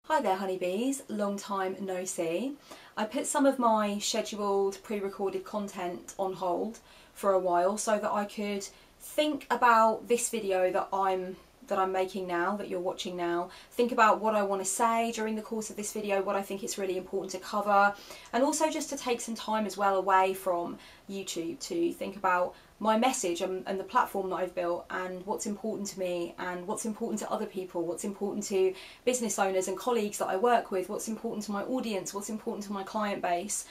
Hi there honeybees, long time no see. I put some of my scheduled pre-recorded content on hold for a while so that I could think about this video that I'm making now, that you're watching now, think about what I want to say during the course of this video, what I think it's really important to cover, and also just to take some time as well away from YouTube to think about my message and the platform that I've built and what's important to me and what's important to other people, what's important to business owners and colleagues that I work with, what's important to my audience, what's important to my client base,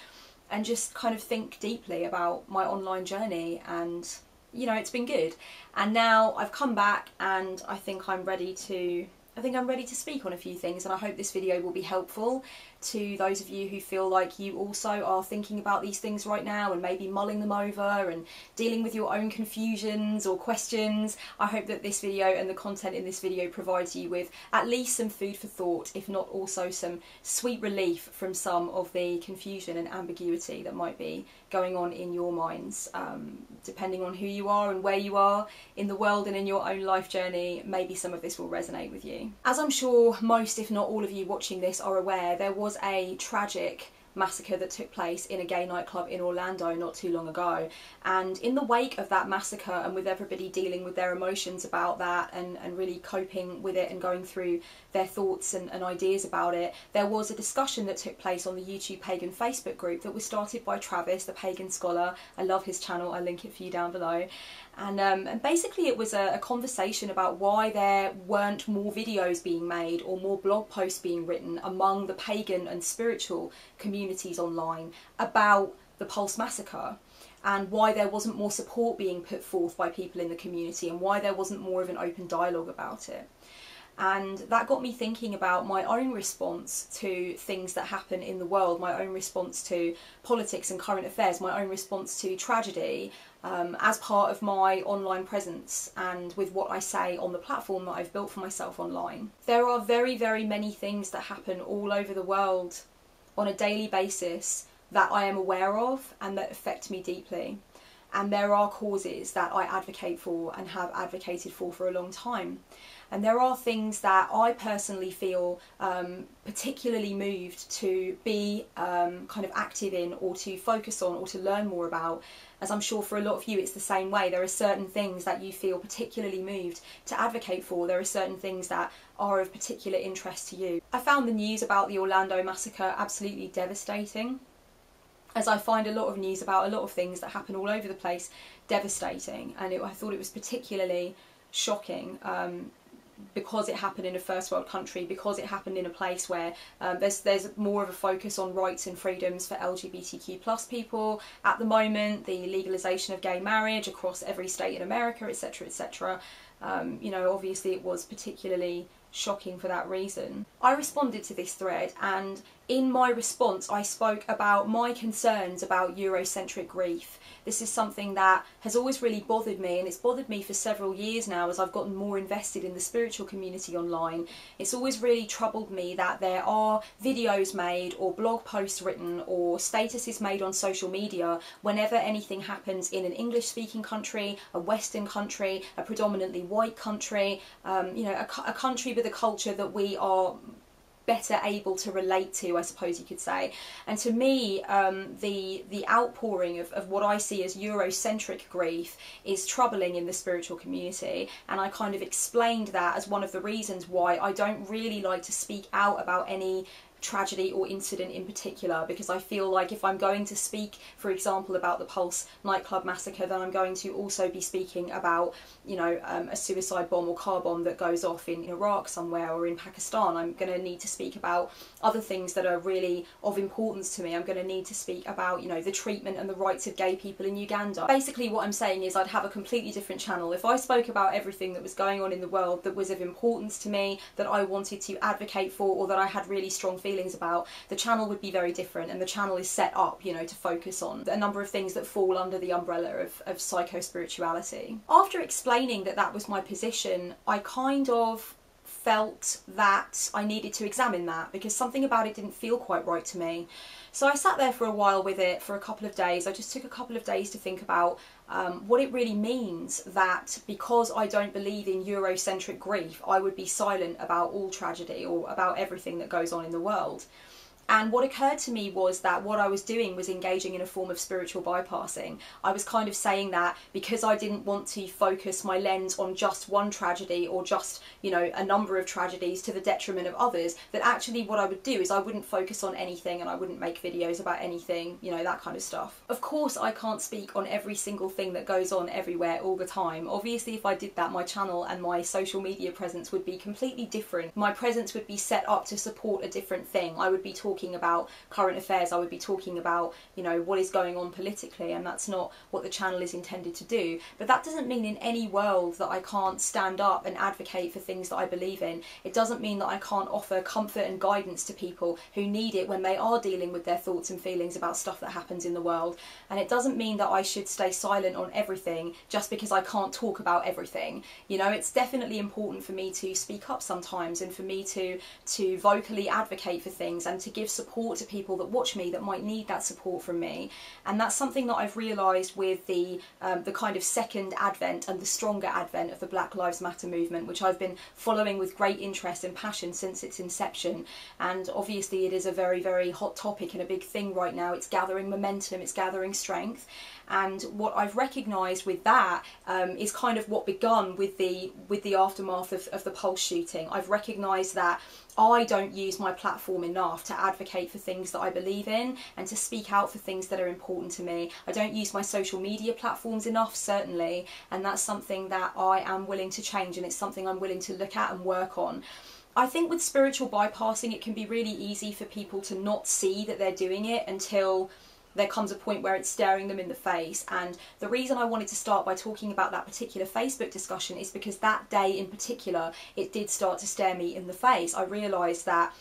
and just kind of think deeply about my online journey. And you know, it's been good, and now I've come back and I think I'm ready to speak on a few things, and I hope this video will be helpful to those of you who feel like you also are thinking about these things right now and maybe mulling them over and dealing with your own confusions or questions. I hope that this video and the content in this video provides you with at least some food for thought, if not also some sweet relief from some of the confusion and ambiguity that might be going on in your minds. Depending on who you are and where you are in the world and in your own life journey, maybe some of this will resonate with you. As I'm sure most, if not all of you watching this are aware, there was a tragic massacre that took place in a gay nightclub in Orlando not too long ago, and in the wake of that massacre and with everybody dealing with their emotions about that and really coping with it and going through their thoughts and ideas about it, there was a discussion that took place on the YouTube Pagan Facebook group that was started by Travis, the Pagan Scholar. I love his channel, I'll link it for you down below. And basically it was a conversation about why there weren't more videos being made or more blog posts being written among the pagan and spiritual communities online about the Pulse massacre, and why there wasn't more support being put forth by people in the community, and why there wasn't more of an open dialogue about it. And that got me thinking about my own response to things that happen in the world, my own response to politics and current affairs, my own response to tragedy, as part of my online presence and with what I say on the platform that I've built for myself online. There are very, very many things that happen all over the world on a daily basis that I am aware of and that affect me deeply. And there are causes that I advocate for and have advocated for a long time. And there are things that I personally feel particularly moved to be kind of active in, or to focus on, or to learn more about. As I'm sure for a lot of you it's the same way. There are certain things that you feel particularly moved to advocate for. There are certain things that are of particular interest to you. I found the news about the Orlando massacre absolutely devastating, as I find a lot of news about a lot of things that happen all over the place devastating, and I thought it was particularly shocking because it happened in a first world country, because it happened in a place where there's more of a focus on rights and freedoms for LGBTQ+ people at the moment, the legalisation of gay marriage across every state in America, etc, etc. You know, obviously it was particularly shocking for that reason. I responded to this thread, and in my response I spoke about my concerns about Eurocentric grief. This is something that has always really bothered me, and it's bothered me for several years now as I've gotten more invested in the spiritual community online. It's always really troubled me that there are videos made or blog posts written or statuses made on social media whenever anything happens in an English speaking country, a Western country, a predominantly white country, you know, a country with a culture that we are better able to relate to, I suppose you could say. And to me, the outpouring of what I see as Eurocentric grief is troubling in the spiritual community, and I kind of explained that as one of the reasons why I don't really like to speak out about any tragedy or incident in particular, because I feel like if I'm going to speak, for example, about the Pulse nightclub massacre, then I'm going to also be speaking about, you know, a suicide bomb or car bomb that goes off in Iraq somewhere or in Pakistan. I'm going to need to speak about other things that are really of importance to me. I'm going to need to speak about, you know, the treatment and the rights of gay people in Uganda. Basically what I'm saying is I'd have a completely different channel if I spoke about everything that was going on in the world that was of importance to me, that I wanted to advocate for, or that I had really strong feelings about. The channel would be very different, and the channel is set up, you know, to focus on a number of things that fall under the umbrella of psycho-spirituality. After explaining that that was my position, I kind of felt that I needed to examine that, because something about it didn't feel quite right to me. So I sat there for a while with it, for a couple of days. I just took a couple of days to think about what it really means that because I don't believe in Eurocentric grief, I would be silent about all tragedy or about everything that goes on in the world. And what occurred to me was that what I was doing was engaging in a form of spiritual bypassing. I was kind of saying that because I didn't want to focus my lens on just one tragedy or just, you know, a number of tragedies to the detriment of others, that actually what I would do is I wouldn't focus on anything and I wouldn't make videos about anything, you know, that kind of stuff. Of course, I can't speak on every single thing that goes on everywhere all the time. Obviously, if I did that, my channel and my social media presence would be completely different. My presence would be set up to support a different thing. I would be talking about current affairs, I would be talking about, you know, what is going on politically, and that's not what the channel is intended to do. But that doesn't mean in any world that I can't stand up and advocate for things that I believe in. It doesn't mean that I can't offer comfort and guidance to people who need it when they are dealing with their thoughts and feelings about stuff that happens in the world. And it doesn't mean that I should stay silent on everything just because I can't talk about everything. You know, it's definitely important for me to speak up sometimes, and for me to vocally advocate for things and to give support to people that watch me that might need that support from me. And that's something that I've realised with the kind of second advent and the stronger advent of the Black Lives Matter movement, which I've been following with great interest and passion since its inception. And obviously it is a very, very hot topic and a big thing right now. It's gathering momentum, it's gathering strength. And what I've recognised with that is kind of what begun with the aftermath of the Pulse shooting. I've recognised that I don't use my platform enough to advocate for things that I believe in and to speak out for things that are important to me. I don't use my social media platforms enough, certainly, and that's something that I am willing to change, and it's something I'm willing to look at and work on. I think with spiritual bypassing, it can be really easy for people to not see that they're doing it until there comes a point where it's staring them in the face. And the reason I wanted to start by talking about that particular Facebook discussion is because that day in particular, it did start to stare me in the face. I realised that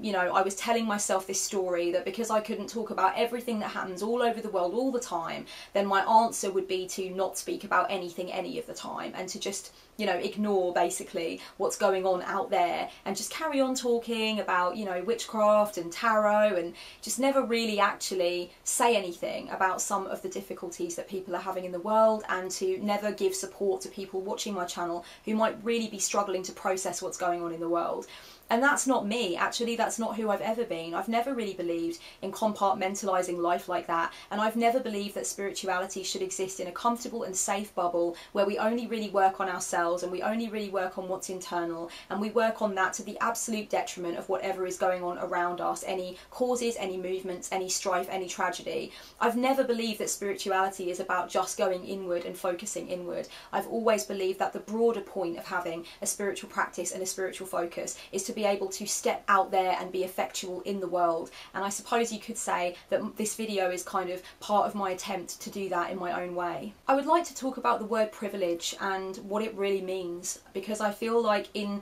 you know, I was telling myself this story that because I couldn't talk about everything that happens all over the world all the time, then my answer would be to not speak about anything any of the time, and to just, you know, ignore basically what's going on out there and just carry on talking about, you know, witchcraft and tarot, and just never really actually say anything about some of the difficulties that people are having in the world, and to never give support to people watching my channel who might really be struggling to process what's going on in the world. And that's not me, actually. That's not who I've ever been. I've never really believed in compartmentalising life like that, and I've never believed that spirituality should exist in a comfortable and safe bubble where we only really work on ourselves and we only really work on what's internal, and we work on that to the absolute detriment of whatever is going on around us, any causes, any movements, any strife, any tragedy. I've never believed that spirituality is about just going inward and focusing inward. I've always believed that the broader point of having a spiritual practice and a spiritual focus is to be able to step out there and be effectual in the world. And I suppose you could say that this video is kind of part of my attempt to do that in my own way. I would like to talk about the word privilege and what it really means, because I feel like in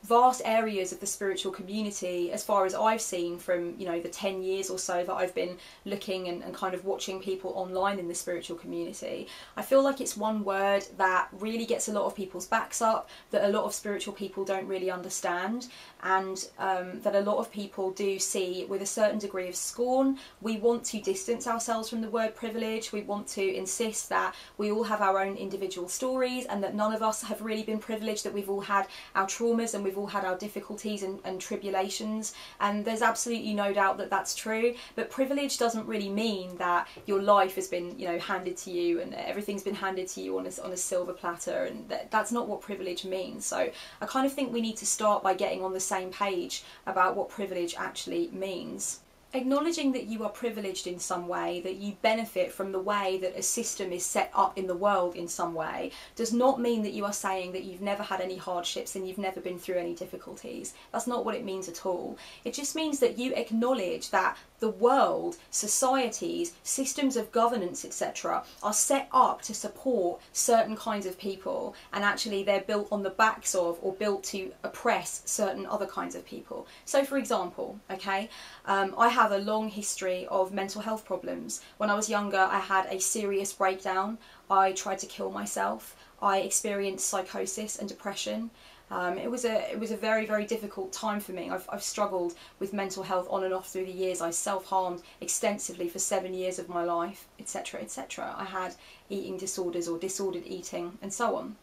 vast areas of the spiritual community, as far as I've seen from, you know, the 10 years or so that I've been looking and kind of watching people online in the spiritual community, I feel like it's one word that really gets a lot of people's backs up, that a lot of spiritual people don't really understand, and that a lot of people do see with a certain degree of scorn. We want to distance ourselves from the word privilege. We want to insist that we all have our own individual stories, and that none of us have really been privileged, that we've all had our traumas and we've all had our difficulties and tribulations, and there's absolutely no doubt that that's true. But privilege doesn't really mean that your life has been, you know, handed to you and everything's been handed to you on a silver platter, and that's not what privilege means. So I kind of think we need to start by getting on the same page about what privilege actually means. Acknowledging that you are privileged in some way, that you benefit from the way that a system is set up in the world in some way, does not mean that you are saying that you've never had any hardships and you've never been through any difficulties. That's not what it means at all. It just means that you acknowledge that the world, societies, systems of governance, etc. are set up to support certain kinds of people, and actually they're built on the backs of, or built to oppress, certain other kinds of people. So for example, okay, I have a long history of mental health problems. When I was younger, I had a serious breakdown. I tried to kill myself. I experienced psychosis and depression. It was a very, very difficult time for me. I've struggled with mental health on and off through the years. I self-harmed extensively for 7 years of my life, etc., etc. I had eating disorders or disordered eating and so on.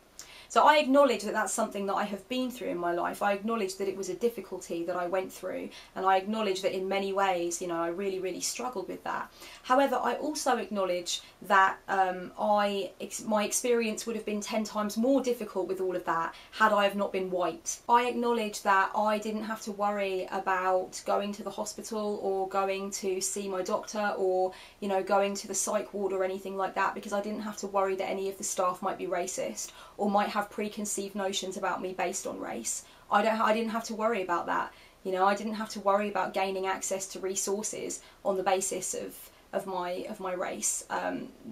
So I acknowledge that that's something that I have been through in my life. I acknowledge that it was a difficulty that I went through, and I acknowledge that in many ways, you know, I really, really struggled with that. However, I also acknowledge that my experience would have been 10 times more difficult with all of that had I have not been white. I acknowledge that I didn't have to worry about going to the hospital or going to see my doctor or, you know, going to the psych ward or anything like that, because I didn't have to worry that any of the staff might be racist or might have preconceived notions about me based on race. I didn't have to worry about that. You know, I didn't have to worry about gaining access to resources on the basis of my race.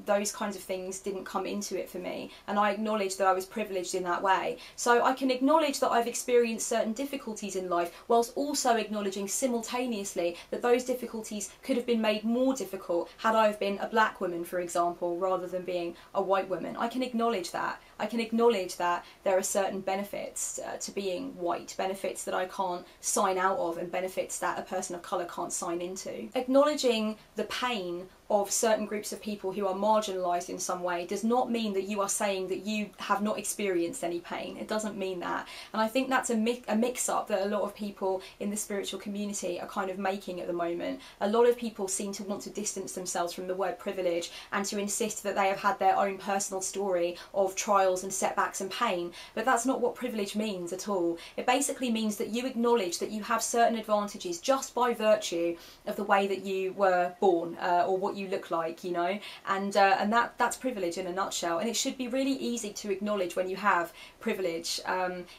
Those kinds of things didn't come into it for me, and I acknowledge that I was privileged in that way. So I can acknowledge that I've experienced certain difficulties in life, whilst also acknowledging simultaneously that those difficulties could have been made more difficult had I have been a black woman, for example, rather than being a white woman. I can acknowledge that. I can acknowledge that there are certain benefits to being white, benefits that I can't sign out of, and benefits that a person of colour can't sign into. Acknowledging the pain of certain groups of people who are marginalised in some way does not mean that you are saying that you have not experienced any pain. It doesn't mean that. And I think that's a mix-up that a lot of people in the spiritual community are kind of making at the moment. A lot of people seem to want to distance themselves from the word privilege and to insist that they have had their own personal story of trials and setbacks and pain, but that's not what privilege means at all. It basically means that you acknowledge that you have certain advantages just by virtue of the way that you were born or what you look like, you know, and that's privilege in a nutshell. And it should be really easy to acknowledge when you have privilege.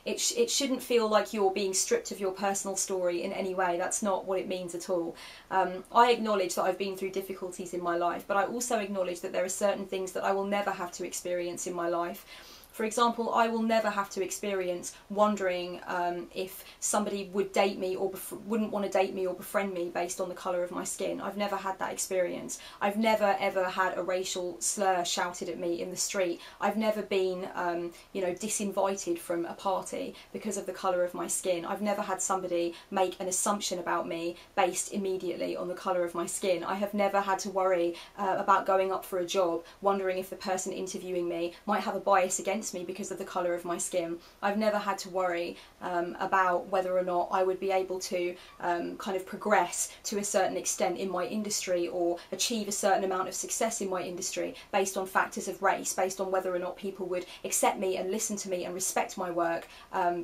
It shouldn't feel like you're being stripped of your personal story in any way. That's not what it means at all. I acknowledge that I've been through difficulties in my life, but I also acknowledge that there are certain things that I will never have to experience in my life. For example, I will never have to experience wondering if somebody would date me or wouldn't want to date me or befriend me based on the colour of my skin. I've never had that experience. I've never ever had a racial slur shouted at me in the street. I've never been, you know, disinvited from a party because of the colour of my skin. I've never had somebody make an assumption about me based immediately on the colour of my skin. I have never had to worry about going up for a job, wondering if the person interviewing me might have a bias against me because of the colour of my skin. I've never had to worry about whether or not I would be able to kind of progress to a certain extent in my industry or achieve a certain amount of success in my industry based on factors of race, based on whether or not people would accept me and listen to me and respect my work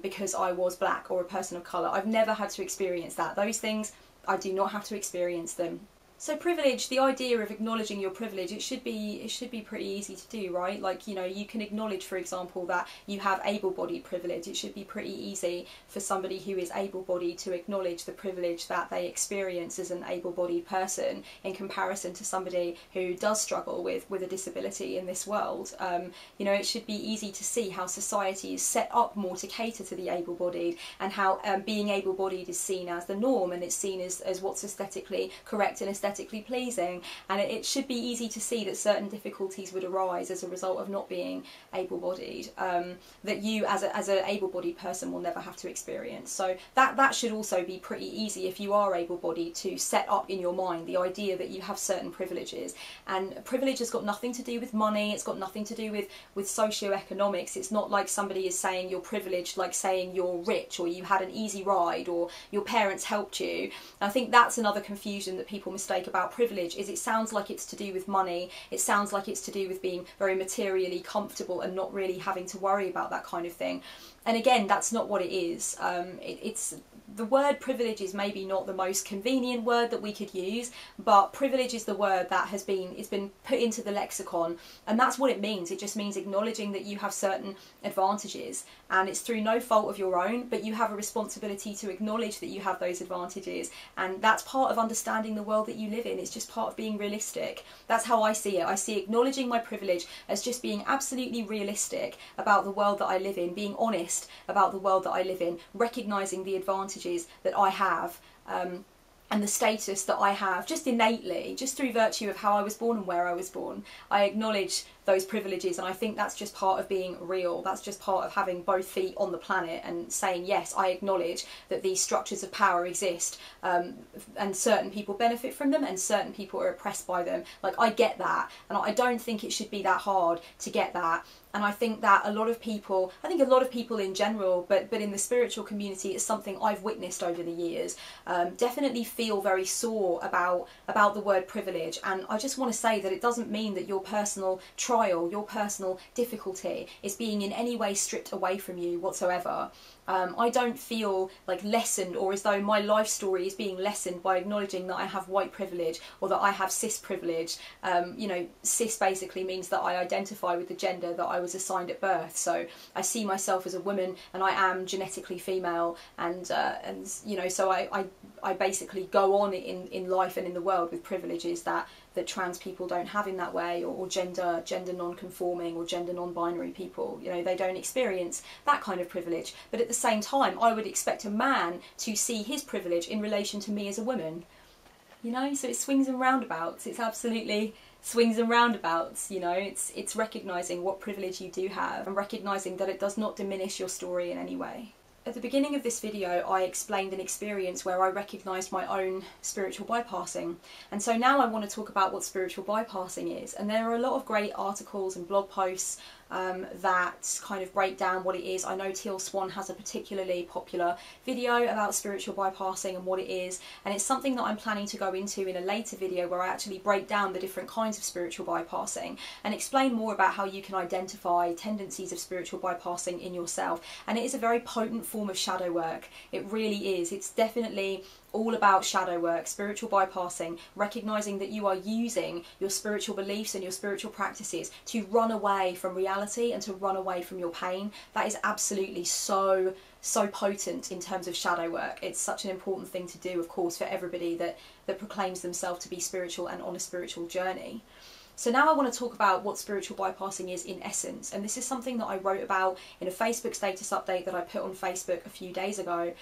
because I was black or a person of colour. I've never had to experience that. Those things, I do not have to experience them. So privilege, the idea of acknowledging your privilege, it should be pretty easy to do, right? Like, you know, you can acknowledge, for example, that you have able-bodied privilege. It should be pretty easy for somebody who is able-bodied to acknowledge the privilege that they experience as an able-bodied person in comparison to somebody who does struggle with a disability in this world. You know, it should be easy to see how society is set up more to cater to the able-bodied, and how being able-bodied is seen as the norm, and it's seen as what's aesthetically correct and aesthetically pleasing. And it should be easy to see that certain difficulties would arise as a result of not being able-bodied, that you as an able-bodied person will never have to experience. So that should also be pretty easy if you are able-bodied to set up in your mind the idea that you have certain privileges. And privilege has got nothing to do with money, it's got nothing to do with socioeconomics. It's not like somebody is saying you're privileged like saying you're rich or you had an easy ride or your parents helped you. And I think that's another confusion that people mistake about privilege, is it sounds like it's to do with money, it sounds like it's to do with being very materially comfortable and not really having to worry about that kind of thing. And again, that's not what it is. It's the word privilege is maybe not the most convenient word that we could use, but privilege is the word that it's been put into the lexicon, and that's what it means. It just means acknowledging that you have certain advantages, and it's through no fault of your own, but you have a responsibility to acknowledge that you have those advantages, and that's part of understanding the world that you live in. It's just part of being realistic. That's how I see it. I see acknowledging my privilege as just being absolutely realistic about the world that I live in, being honest about the world that I live in, recognising the advantages that I have and the status that I have just innately, just through virtue of how I was born and where I was born. I acknowledge those privileges, and I think that's just part of being real. That's just part of having both feet on the planet and saying, yes, I acknowledge that these structures of power exist, and certain people benefit from them and certain people are oppressed by them. Like, I get that, and I don't think it should be that hard to get that. And I think that a lot of people in general, but in the spiritual community, it's something I've witnessed over the years, definitely feel very sore about the word privilege. And I just want to say that it doesn't mean that your personal trial, your personal difficulty is being in any way stripped away from you whatsoever. I don't feel like lessened, or as though my life story is being lessened by acknowledging that I have white privilege or that I have cis privilege. You know, cis basically means that I identify with the gender that I was assigned at birth. So I see myself as a woman, and I am genetically female, and you know, so I basically go on in life and in the world with privileges that trans people don't have in that way, or gender non-conforming or gender non-binary people. You know, they don't experience that kind of privilege. But at the same time, I would expect a man to see his privilege in relation to me as a woman. You know, so it swings and roundabouts. It's absolutely swings and roundabouts. You know, it's recognising what privilege you do have and recognising that it does not diminish your story in any way. At the beginning of this video, I explained an experience where I recognised my own spiritual bypassing. And so now I want to talk about what spiritual bypassing is. And there are a lot of great articles and blog posts that kind of break down what it is. I know Teal Swan has a particularly popular video about spiritual bypassing and what it is. And it's something that I'm planning to go into in a later video where I actually break down the different kinds of spiritual bypassing and explain more about how you can identify tendencies of spiritual bypassing in yourself. And it is a very potent form of shadow work. It really is. It's definitely all about shadow work, spiritual bypassing, recognising that you are using your spiritual beliefs and your spiritual practices to run away from reality and to run away from your pain. That is absolutely so potent in terms of shadow work. It's such an important thing to do, of course, for everybody that proclaims themselves to be spiritual and on a spiritual journey. So now I want to talk about what spiritual bypassing is in essence, and this is something that I wrote about in a Facebook status update that I put on Facebook a few days ago,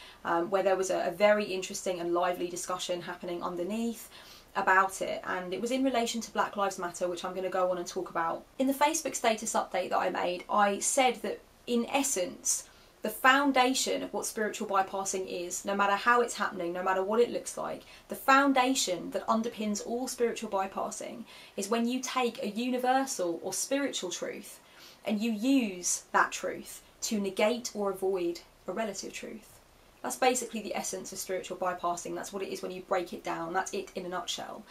where there was a very interesting and lively discussion happening underneath about it, and it was in relation to Black Lives Matter, which I'm going to go on and talk about. In the Facebook status update that I made, I said that in essence, the foundation of what spiritual bypassing is, no matter how it's happening, no matter what it looks like, the foundation that underpins all spiritual bypassing is when you take a universal or spiritual truth and you use that truth to negate or avoid a relative truth. That's basically the essence of spiritual bypassing. That's what it is when you break it down. That's it in a nutshell.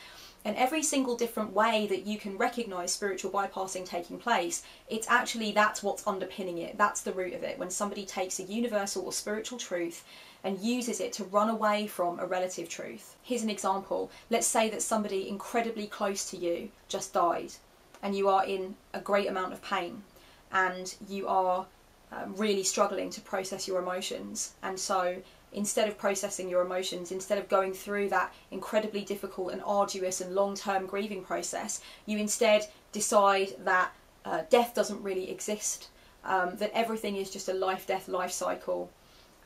And every single different way that you can recognise spiritual bypassing taking place, that's what's underpinning it. That's the root of it. When somebody takes a universal or spiritual truth and uses it to run away from a relative truth. Here's an example. Let's say that somebody incredibly close to you just died, and you are in a great amount of pain, and you are really struggling to process your emotions. And so instead of processing your emotions, instead of going through that incredibly difficult and arduous and long-term grieving process, you instead decide that death doesn't really exist, that everything is just a life-death life cycle,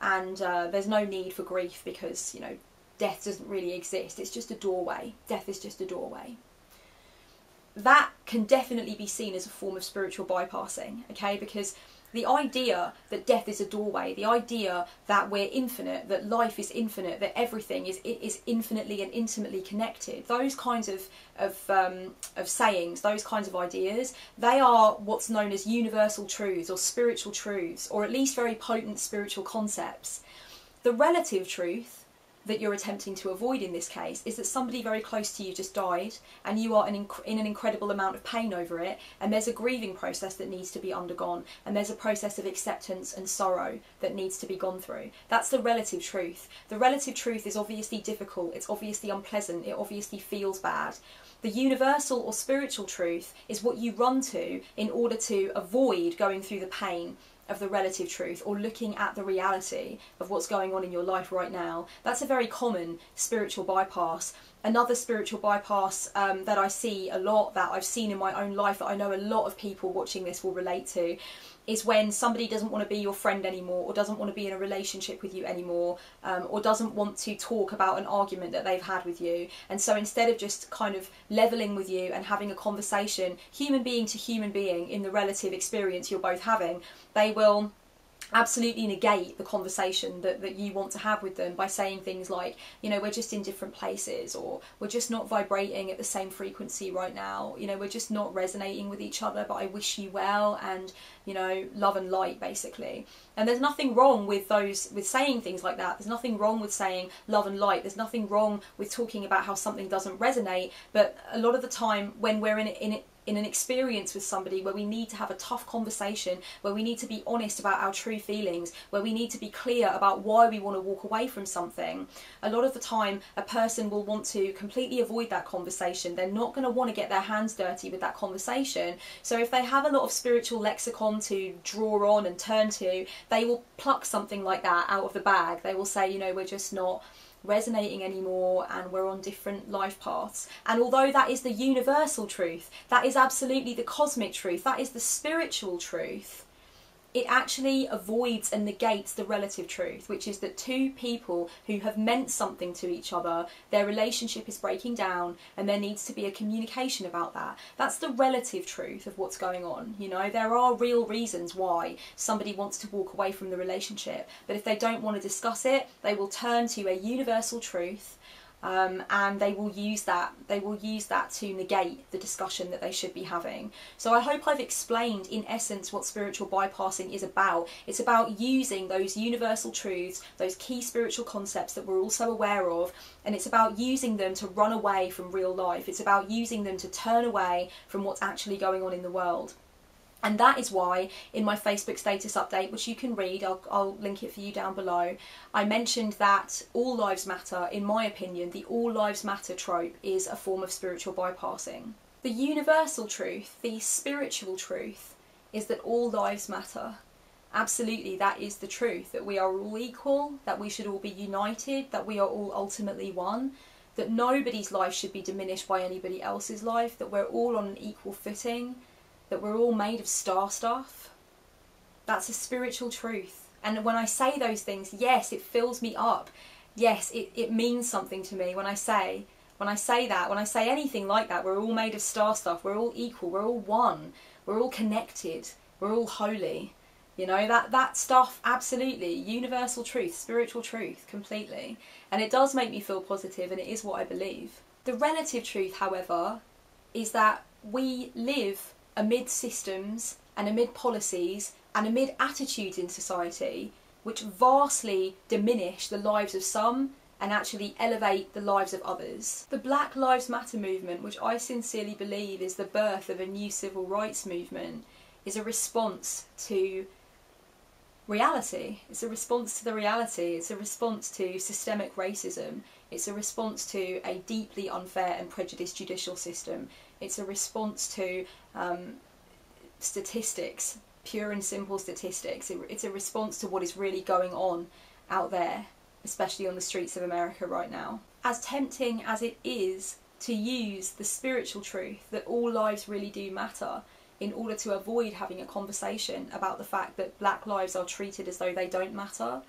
and there's no need for grief because, you know, death doesn't really exist. It's just a doorway. Death is just a doorway. That can definitely be seen as a form of spiritual bypassing, okay? Because the idea that death is a doorway, the idea that we're infinite, that life is infinite, that everything is infinitely and intimately connected, those kinds of sayings, those kinds of ideas, they are what's known as universal truths or spiritual truths, or at least very potent spiritual concepts. The relative truth that you're attempting to avoid in this case is that somebody very close to you just died, and you are in an incredible amount of pain over it, and there's a grieving process that needs to be undergone, and there's a process of acceptance and sorrow that needs to be gone through. That's the relative truth. The relative truth is obviously difficult, it's obviously unpleasant, it obviously feels bad. The universal or spiritual truth is what you run to in order to avoid going through the pain of the relative truth, or looking at the reality of what's going on in your life right now. That's a very common spiritual bypass, Another spiritual bypass that I see a lot, that I've seen in my own life, that I know a lot of people watching this will relate to, is when somebody doesn't want to be your friend anymore, or doesn't want to be in a relationship with you anymore, or doesn't want to talk about an argument that they've had with you. And so instead of just kind of leveling with you and having a conversation, human being to human being, in the relative experience you're both having, they will absolutely negate the conversation that you want to have with them by saying things like, you know, we're just in different places, or we're just not vibrating at the same frequency right now, you know, we're just not resonating with each other, but I wish you well, and, you know, love and light, basically. And there's nothing wrong with saying things like that. There's nothing wrong with saying love and light. There's nothing wrong with talking about how something doesn't resonate. But a lot of the time when we're in an experience with somebody where we need to have a tough conversation, where we need to be honest about our true feelings, where we need to be clear about why we want to walk away from something, a lot of the time a person will want to completely avoid that conversation. They're not going to want to get their hands dirty with that conversation. So if they have a lot of spiritual lexicon to draw on and turn to, they will pluck something like that out of the bag. They will say, you know, we're just not resonating anymore, and we're on different life paths. And although that is the universal truth, that is absolutely the cosmic truth, that is the spiritual truth, it actually avoids and negates the relative truth, which is that two people who have meant something to each other, their relationship is breaking down, and there needs to be a communication about that. That's the relative truth of what's going on. You know, there are real reasons why somebody wants to walk away from the relationship, but if they don't want to discuss it, they will turn to a universal truth, and they will use that to negate the discussion that they should be having. So I hope I've explained in essence what spiritual bypassing is about. It's about using those universal truths, those key spiritual concepts that we're also aware of, and it's about using them to run away from real life. It's about using them to turn away from what's actually going on in the world. And that is why in my Facebook status update, which you can read, I'll link it for you down below, I mentioned that all lives matter. In my opinion, the all lives matter trope is a form of spiritual bypassing. The universal truth, the spiritual truth, is that all lives matter. Absolutely, that is the truth, that we are all equal, that we should all be united, that we are all ultimately one, that nobody's life should be diminished by anybody else's life, that we're all on an equal footing, that we're all made of star stuff. That's a spiritual truth. And when I say those things, yes, it fills me up. Yes, it means something to me when I say that, when I say anything like that, we're all made of star stuff, we're all equal, we're all one, we're all connected, we're all holy. You know, that stuff, absolutely, universal truth, spiritual truth, completely. And it does make me feel positive, and it is what I believe. The relative truth, however, is that we live amid systems and amid policies and amid attitudes in society which vastly diminish the lives of some and actually elevate the lives of others. The Black Lives Matter movement, which I sincerely believe is the birth of a new civil rights movement, is a response to reality. It's a response to the reality. It's a response to systemic racism. It's a response to a deeply unfair and prejudiced judicial system. It's a response to statistics, pure and simple statistics. It's a response to what is really going on out there, especially on the streets of America right now. As tempting as it is to use the spiritual truth that all lives really do matter in order to avoid having a conversation about the fact that Black lives are treated as though they don't matter,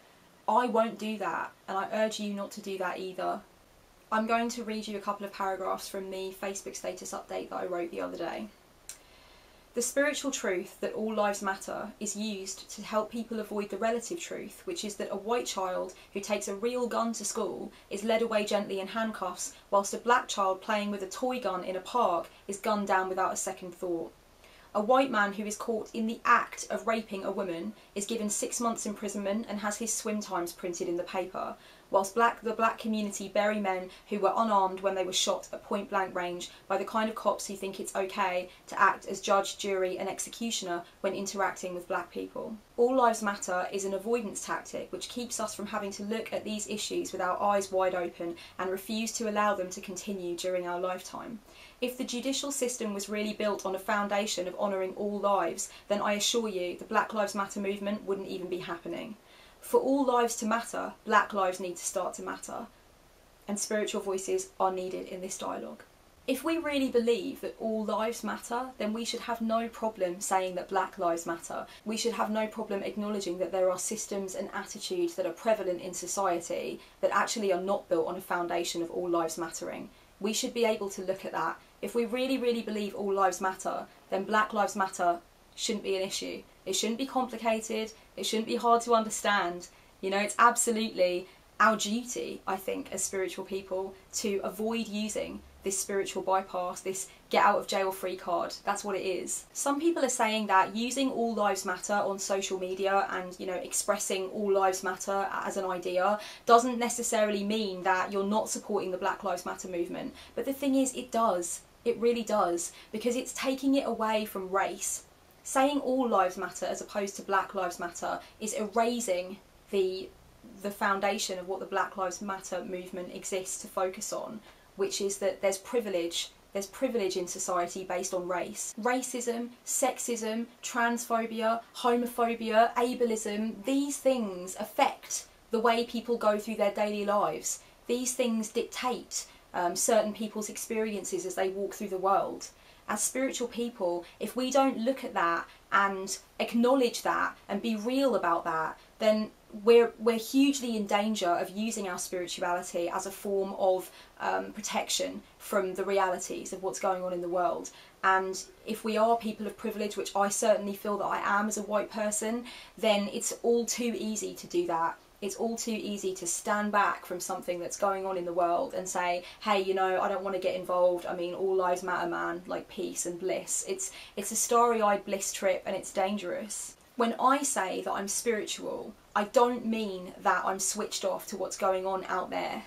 I won't do that, and I urge you not to do that either. I'm going to read you a couple of paragraphs from the Facebook status update that I wrote the other day. The spiritual truth that all lives matter is used to help people avoid the relative truth, which is that a white child who takes a real gun to school is led away gently in handcuffs, whilst a black child playing with a toy gun in a park is gunned down without a second thought. A white man who is caught in the act of raping a woman is given 6 months imprisonment and has his swim times printed in the paper, whilst the black community bury men who were unarmed when they were shot at point blank range by the kind of cops who think it's okay to act as judge, jury and executioner when interacting with black people. All Lives Matter is an avoidance tactic which keeps us from having to look at these issues with our eyes wide open and refuse to allow them to continue during our lifetime. If the judicial system was really built on a foundation of honouring all lives, then I assure you the Black Lives Matter movement wouldn't even be happening. For all lives to matter, black lives need to start to matter. and spiritual voices are needed in this dialogue. If we really believe that all lives matter, then we should have no problem saying that Black lives matter. We should have no problem acknowledging that there are systems and attitudes that are prevalent in society that actually are not built on a foundation of all lives mattering. We should be able to look at that. If we really, really believe all lives matter, then Black lives matter shouldn't be an issue. It shouldn't be complicated. It shouldn't be hard to understand. You know, it's absolutely our duty, I think, as spiritual people, to avoid using this spiritual bypass, this get out of jail free card. That's what it is. Some people are saying that using all lives matter on social media and, you know, expressing all lives matter as an idea doesn't necessarily mean that you're not supporting the Black Lives Matter movement. But the thing is, it does. It really does, because it's taking it away from race. Saying all lives matter as opposed to Black Lives Matter is erasing the foundation of what the Black Lives Matter movement exists to focus on, which is that there's privilege in society based on race. Racism, sexism, transphobia, homophobia, ableism, these things affect the way people go through their daily lives. These things dictate certain people's experiences as they walk through the world. As spiritual people, if we don't look at that and acknowledge that and be real about that, then we're hugely in danger of using our spirituality as a form of protection from the realities of what's going on in the world. And if we are people of privilege, which I certainly feel that I am as a white person, then it's all too easy to do that. It's all too easy to stand back from something that's going on in the world and say, hey, you know, I don't want to get involved. I mean, all lives matter, man, like peace and bliss. It's a starry-eyed bliss trip, and it's dangerous. When I say that I'm spiritual, I don't mean that I'm switched off to what's going on out there.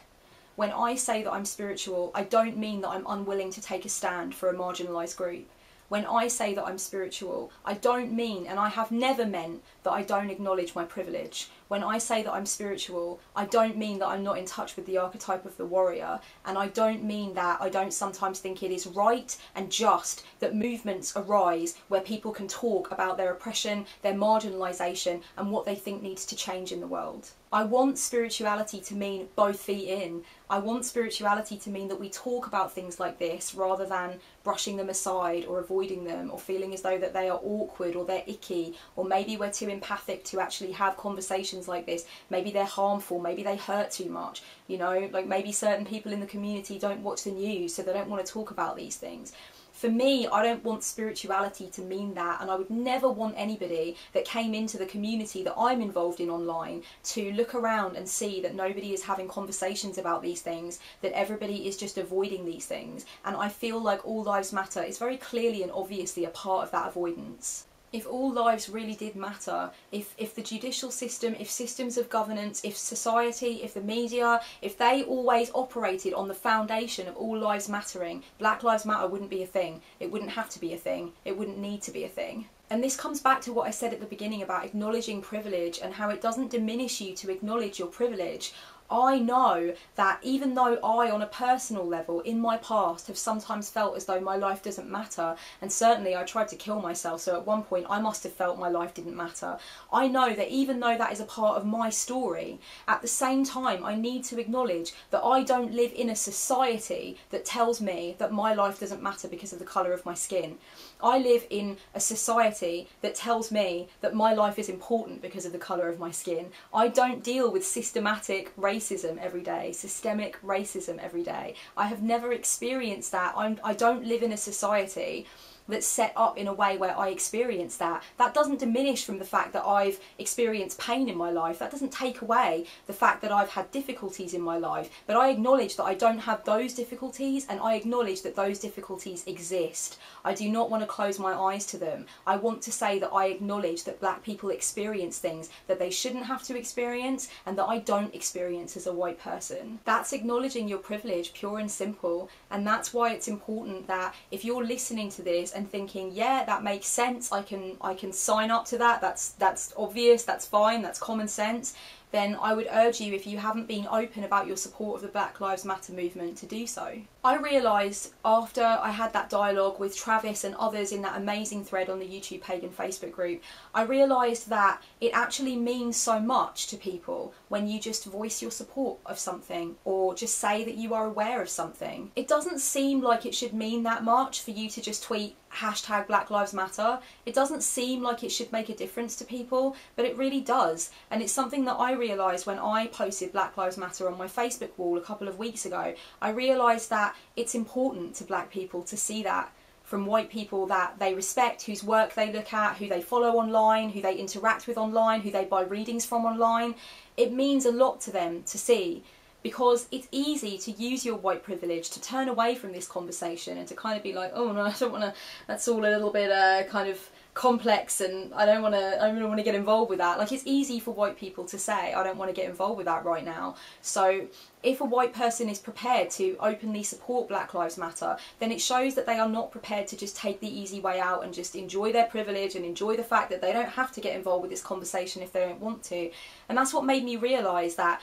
When I say that I'm spiritual, I don't mean that I'm unwilling to take a stand for a marginalised group. When I say that I'm spiritual, I don't mean, and I have never meant, that I don't acknowledge my privilege. When I say that I'm spiritual, I don't mean that I'm not in touch with the archetype of the warrior, and I don't mean that I don't sometimes think it is right and just that movements arise where people can talk about their oppression, their marginalisation, and what they think needs to change in the world. I want spirituality to mean both feet in. I want spirituality to mean that we talk about things like this rather than brushing them aside or avoiding them or feeling as though that they are awkward or they're icky, or maybe we're too empathic to actually have conversations like this. Maybe they're harmful, maybe they hurt too much, you know, like maybe certain people in the community don't watch the news, so they don't want to talk about these things. For me, I don't want spirituality to mean that, and I would never want anybody that came into the community that I'm involved in online to look around and see that nobody is having conversations about these things, that everybody is just avoiding these things. And I feel like all lives matter is very clearly and obviously a part of that avoidance. If all lives really did matter, if the judicial system, if systems of governance, if society, if the media, if they always operated on the foundation of all lives mattering, Black Lives Matter wouldn't be a thing. It wouldn't have to be a thing. It wouldn't need to be a thing. And this comes back to what I said at the beginning about acknowledging privilege and how it doesn't diminish you to acknowledge your privilege. I know that even though I, on a personal level, in my past, have sometimes felt as though my life doesn't matter, and certainly I tried to kill myself, so at one point I must have felt my life didn't matter. I know that even though that is a part of my story, at the same time I need to acknowledge that I don't live in a society that tells me that my life doesn't matter because of the colour of my skin. I live in a society that tells me that my life is important because of the colour of my skin. I don't deal with systematic racism every day, systemic racism every day. I have never experienced that. I don't live in a society that's set up in a way where I experience that. That doesn't diminish from the fact that I've experienced pain in my life. That doesn't take away the fact that I've had difficulties in my life. But I acknowledge that I don't have those difficulties, and I acknowledge that those difficulties exist. I do not want to close my eyes to them. I want to say that I acknowledge that Black people experience things that they shouldn't have to experience and that I don't experience as a white person. That's acknowledging your privilege, pure and simple. And that's why it's important that if you're listening to this and thinking, yeah, that makes sense, I can sign up to that, that's obvious, that's fine, that's common sense, then I would urge you, if you haven't been open about your support of the Black Lives Matter movement, to do so. I realised after I had that dialogue with Travis and others in that amazing thread on the YouTube Pagan Facebook group, I realised that it actually means so much to people when you just voice your support of something or just say that you are aware of something. It doesn't seem like it should mean that much for you to just tweet hashtag Black Lives Matter. It doesn't seem like it should make a difference to people, but it really does. And it's something that I realised when I posted Black Lives Matter on my Facebook wall a couple of weeks ago. I realised that it's important to black people to see that from white people that they respect, whose work they look at, who they follow online, who they interact with online, who they buy readings from online. It means a lot to them to see, because it's easy to use your white privilege to turn away from this conversation and to kind of be like, oh no, I don't want to, that's all a little bit kind of complex and I don't want to get involved with that. Like, it's easy for white people to say, I don't want to get involved with that right now. So if a white person is prepared to openly support Black Lives Matter, then it shows that they are not prepared to just take the easy way out and just enjoy their privilege and enjoy the fact that they don't have to get involved with this conversation if they don't want to. And that's what made me realise that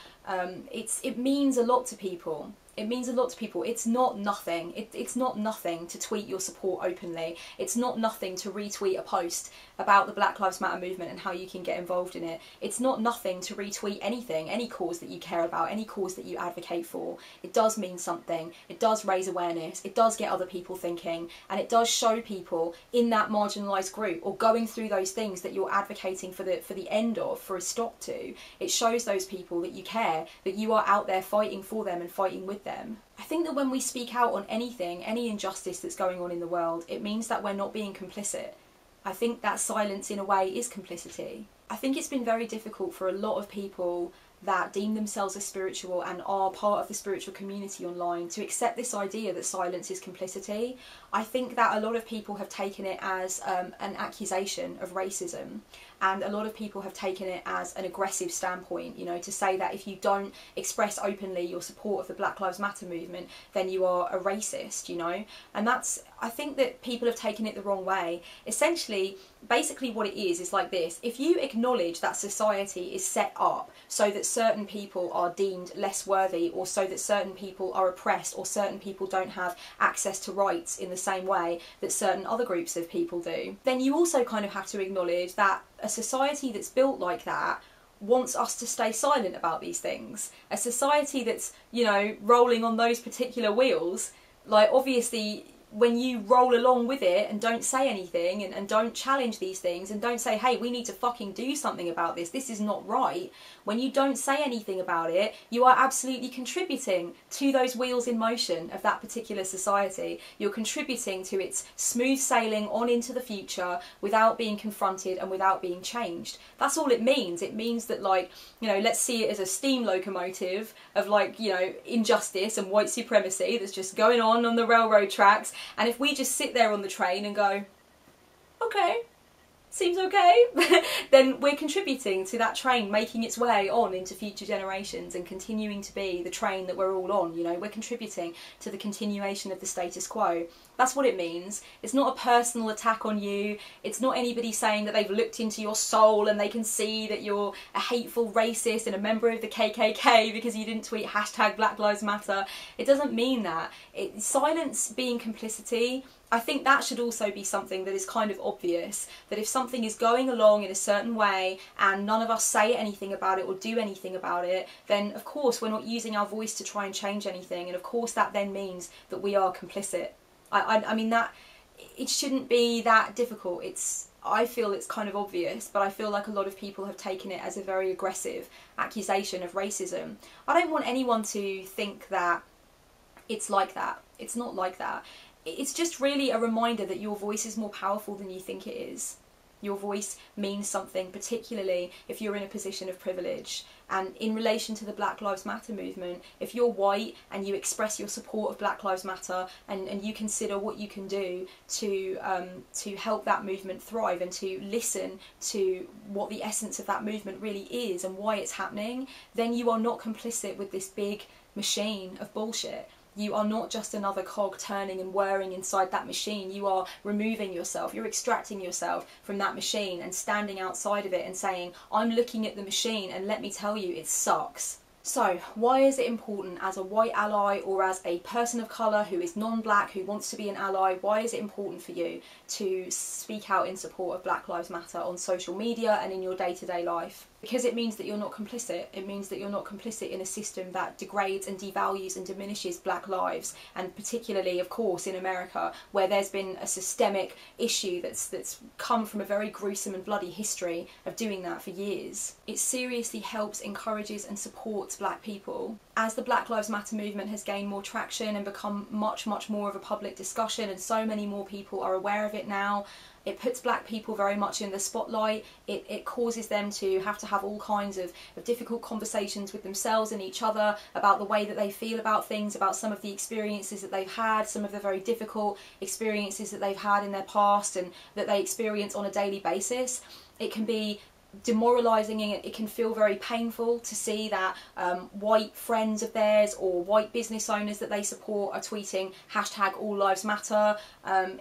it means a lot to people. It means a lot to people. It's not nothing. It's not nothing to tweet your support openly. It's not nothing to retweet a post about the Black Lives Matter movement and how you can get involved in it. It's not nothing to retweet anything, any cause that you care about, any cause that you advocate for. It does mean something. It does raise awareness. It does get other people thinking, and it does show people in that marginalised group or going through those things that you're advocating for the end of, for a stop to. It shows those people that you care, that you are out there fighting for them and fighting with them. I think that when we speak out on anything, any injustice that's going on in the world, it means that we're not being complicit. I think that silence in a way is complicity. I think it's been very difficult for a lot of people that deem themselves as spiritual and are part of the spiritual community online to accept this idea that silence is complicity. I think that a lot of people have taken it as an accusation of racism, and a lot of people have taken it as an aggressive standpoint, you know, to say that if you don't express openly your support of the Black Lives Matter movement, then you are a racist, you know. And that's, I think that people have taken it the wrong way. Essentially, basically what it is like this: if you acknowledge that society is set up so that certain people are deemed less worthy, or so that certain people are oppressed, or certain people don't have access to rights in the same way that certain other groups of people do, then you also kind of have to acknowledge that a society that's built like that wants us to stay silent about these things. A society that's, you know, rolling on those particular wheels, like, obviously when you roll along with it and don't say anything and don't challenge these things and don't say, hey, we need to fucking do something about this, this is not right, when you don't say anything about it, you are absolutely contributing to those wheels in motion of that particular society. You're contributing to its smooth sailing on into the future without being confronted and without being changed. That's all it means. It means that, like, you know, let's see it as a steam locomotive of, like, you know, injustice and white supremacy that's just going on the railroad tracks. And if we just sit there on the train and go, okay, seems okay, then we're contributing to that train making its way on into future generations and continuing to be the train that we're all on, you know. We're contributing to the continuation of the status quo. That's what it means. It's not a personal attack on you. It's not anybody saying that they've looked into your soul and they can see that you're a hateful racist and a member of the KKK because you didn't tweet hashtag Black Lives Matter. It doesn't mean that. Silence being complicity, I think that should also be something that is kind of obvious, that if something is going along in a certain way and none of us say anything about it or do anything about it, then of course we're not using our voice to try and change anything, and of course that then means that we are complicit. I mean, that it shouldn't be that difficult. I feel it's kind of obvious, but I feel like a lot of people have taken it as a very aggressive accusation of racism. I don't want anyone to think that it's like that. It's not like that. It's just really a reminder that your voice is more powerful than you think it is. Your voice means something, particularly if you're in a position of privilege. And in relation to the Black Lives Matter movement, if you're white and you express your support of Black Lives Matter and you consider what you can do to help that movement thrive and to listen to what the essence of that movement really is and why it's happening, then you are not complicit with this big machine of bullshit. You are not just another cog turning and whirring inside that machine. You are removing yourself, you're extracting yourself from that machine and standing outside of it and saying, I'm looking at the machine and let me tell you, it sucks. So why is it important as a white ally or as a person of colour who is non-black, who wants to be an ally, why is it important for you to speak out in support of Black Lives Matter on social media and in your day-to-day life? Because it means that you're not complicit. It means that you're not complicit in a system that degrades and devalues and diminishes black lives, and particularly, of course, in America, where there's been a systemic issue that's come from a very gruesome and bloody history of doing that for years. It seriously helps, encourages and supports black people. As the Black Lives Matter movement has gained more traction and become much more of a public discussion, and so many more people are aware of it now, it puts black people very much in the spotlight. It causes them to have all kinds of difficult conversations with themselves and each other about the way that they feel about things, about some of the experiences that they've had, some of the very difficult experiences that they've had in their past and that they experience on a daily basis. It can be demoralising and it can feel very painful to see that white friends of theirs or white business owners that they support are tweeting #AllLivesMatter.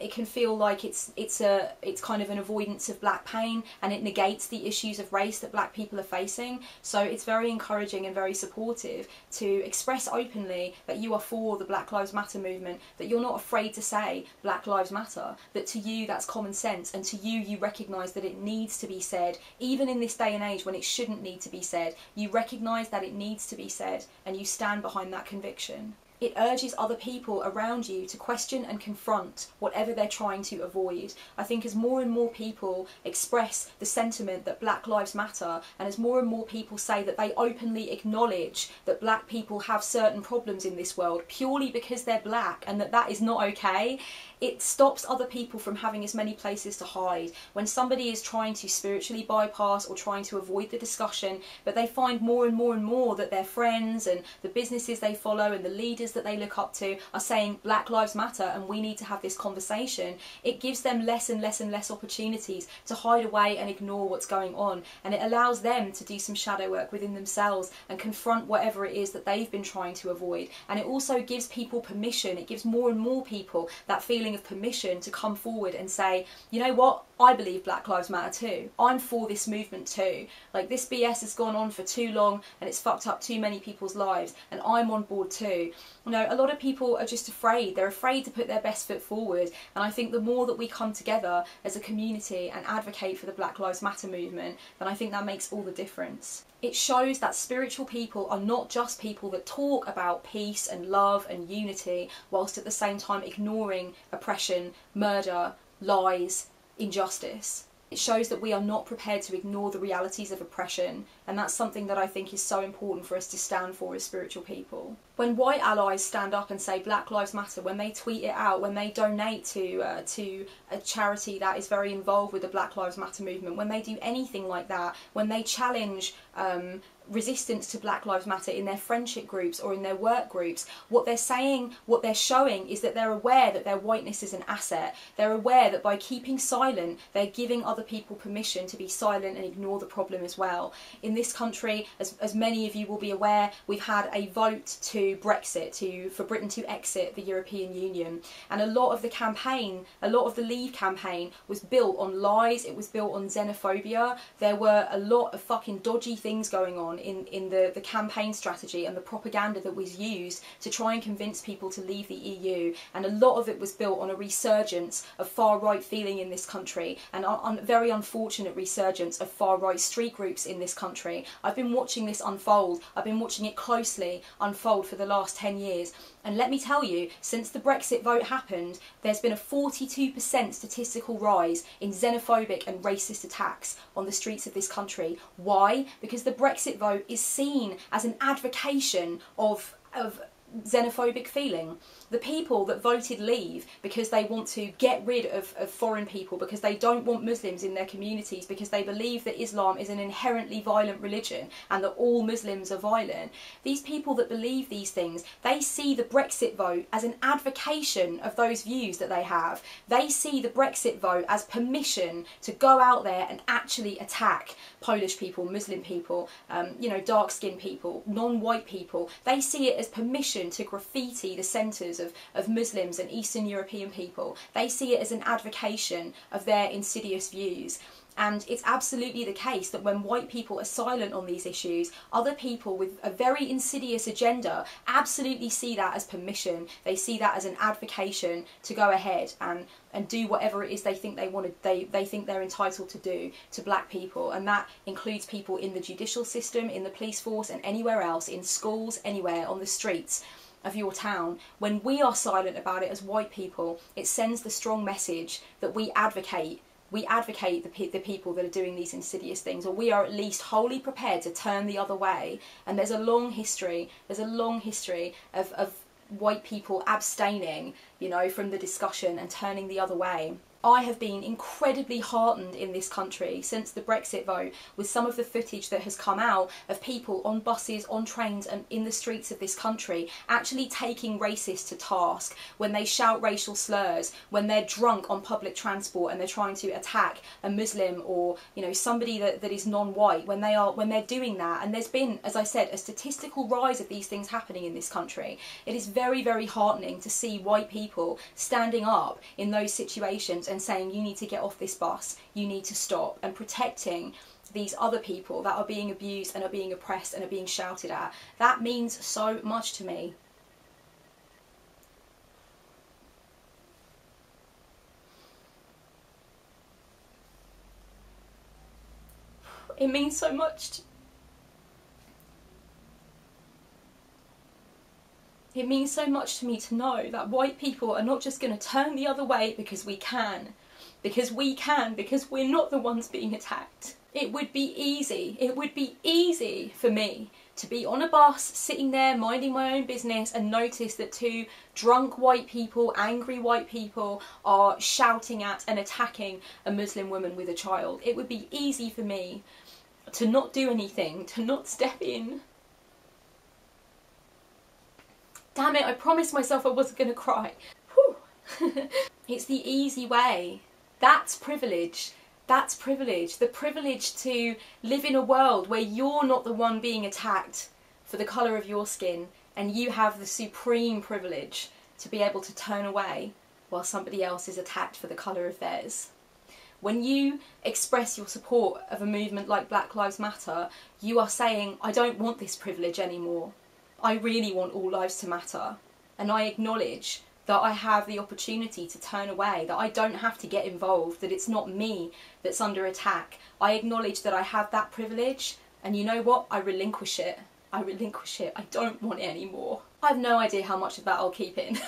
It can feel like it's kind of an avoidance of black pain, and it negates the issues of race that black people are facing. So it's very encouraging and very supportive to express openly that you are for the Black Lives Matter movement, that you're not afraid to say Black Lives Matter, that to you that's common sense, and to you recognise that it needs to be said, even in this day and age when it shouldn't need to be said. You recognise that it needs to be said and you stand behind that conviction. It urges other people around you to question and confront whatever they're trying to avoid. I think as more and more people express the sentiment that Black Lives Matter, and as more and more people say that they openly acknowledge that black people have certain problems in this world purely because they're black and that is not okay, it stops other people from having as many places to hide. When somebody is trying to spiritually bypass or trying to avoid the discussion, but they find more and more that their friends and the businesses they follow and the leaders that they look up to are saying Black Lives Matter and we need to have this conversation, it gives them less and less opportunities to hide away and ignore what's going on, and it allows them to do some shadow work within themselves and confront whatever it is that they've been trying to avoid. And it also gives people permission, it gives more and more people that feeling of permission to come forward and say, you know what, I believe Black Lives Matter too. I'm for this movement too. Like, this BS has gone on for too long and it's fucked up too many people's lives, and I'm on board too. You know, a lot of people are just afraid. They're afraid to put their best foot forward, and I think the more that we come together as a community and advocate for the Black Lives Matter movement, then I think that makes all the difference. It shows that spiritual people are not just people that talk about peace and love and unity, whilst at the same time ignoring oppression, murder, lies, injustice. It shows that we are not prepared to ignore the realities of oppression, and that's something that I think is so important for us to stand for as spiritual people. When white allies stand up and say Black Lives Matter, when they tweet it out, when they donate to a charity that is very involved with the Black Lives Matter movement, when they do anything like that, when they challenge resistance to Black Lives Matter in their friendship groups or in their work groups, what they're saying, what they're showing is that they're aware that their whiteness is an asset. They're aware that by keeping silent, they're giving other people permission to be silent and ignore the problem as well. In this country, as many of you will be aware, we've had a vote to Brexit, for Britain to exit the European Union, and a lot of the campaign, a lot of the Leave campaign was built on lies, it was built on xenophobia. There were a lot of fucking dodgy things going on in the campaign strategy and the propaganda that was used to try and convince people to leave the EU, and a lot of it was built on a resurgence of far-right feeling in this country, and on very unfortunate resurgence of far-right street groups in this country. I've been watching this unfold, I've been watching it closely unfold for the last 10 years, and let me tell you, since the Brexit vote happened, there's been a 42% statistical rise in xenophobic and racist attacks on the streets of this country. Why? Because the Brexit vote is seen as an advocation of xenophobic feeling. The people that voted Leave because they want to get rid of foreign people, because they don't want Muslims in their communities, because they believe that Islam is an inherently violent religion and that all Muslims are violent. These people that believe these things, they see the Brexit vote as an advocation of those views that they have. They see the Brexit vote as permission to go out there and actually attack Polish people, Muslim people, you know, dark-skinned people, non-white people. They see it as permission permission to graffiti the centres of Muslims and Eastern European people. They see it as an advocation of their insidious views. And it's absolutely the case that when white people are silent on these issues, other people with a very insidious agenda absolutely see that as permission. They see that as an advocation to go ahead and do whatever it is they think they think they're entitled to do to black people. And that includes people in the judicial system, in the police force, and anywhere else, in schools, anywhere, on the streets of your town. When we are silent about it as white people, it sends the strong message that we advocate the people that are doing these insidious things, or we are at least wholly prepared to turn the other way. And there's a long history of white people abstaining, you know, from the discussion and turning the other way. I have been incredibly heartened in this country since the Brexit vote with some of the footage that has come out of people on buses, on trains and in the streets of this country actually taking racists to task when they shout racial slurs, when they're drunk on public transport and they're trying to attack a Muslim or, you know, somebody that is non-white, when they're doing that. And there's been, as I said, a statistical rise of these things happening in this country. It is very, very heartening to see white people standing up in those situations and saying, you need to get off this bus, you need to stop, and protecting these other people that are being abused and are being oppressed and are being shouted at. That means so much to me. It means so much. It means so much to me to know that white people are not just going to turn the other way because we can, because we're not the ones being attacked. It would be easy for me to be on a bus, sitting there minding my own business, and notice that two drunk white people, angry white people, are shouting at and attacking a Muslim woman with a child. It would be easy for me to not do anything, to not step in. Damn it, I promised myself I wasn't going to cry. It's the easy way. That's privilege. That's privilege. The privilege to live in a world where you're not the one being attacked for the colour of your skin, and you have the supreme privilege to be able to turn away while somebody else is attacked for the colour of theirs. When you express your support of a movement like Black Lives Matter, you are saying, I don't want this privilege anymore. I really want all lives to matter, and I acknowledge that I have the opportunity to turn away, that I don't have to get involved, that it's not me that's under attack. I acknowledge that I have that privilege, and you know what? I relinquish it. I relinquish it. I don't want it anymore. I have no idea how much of that I'll keep in.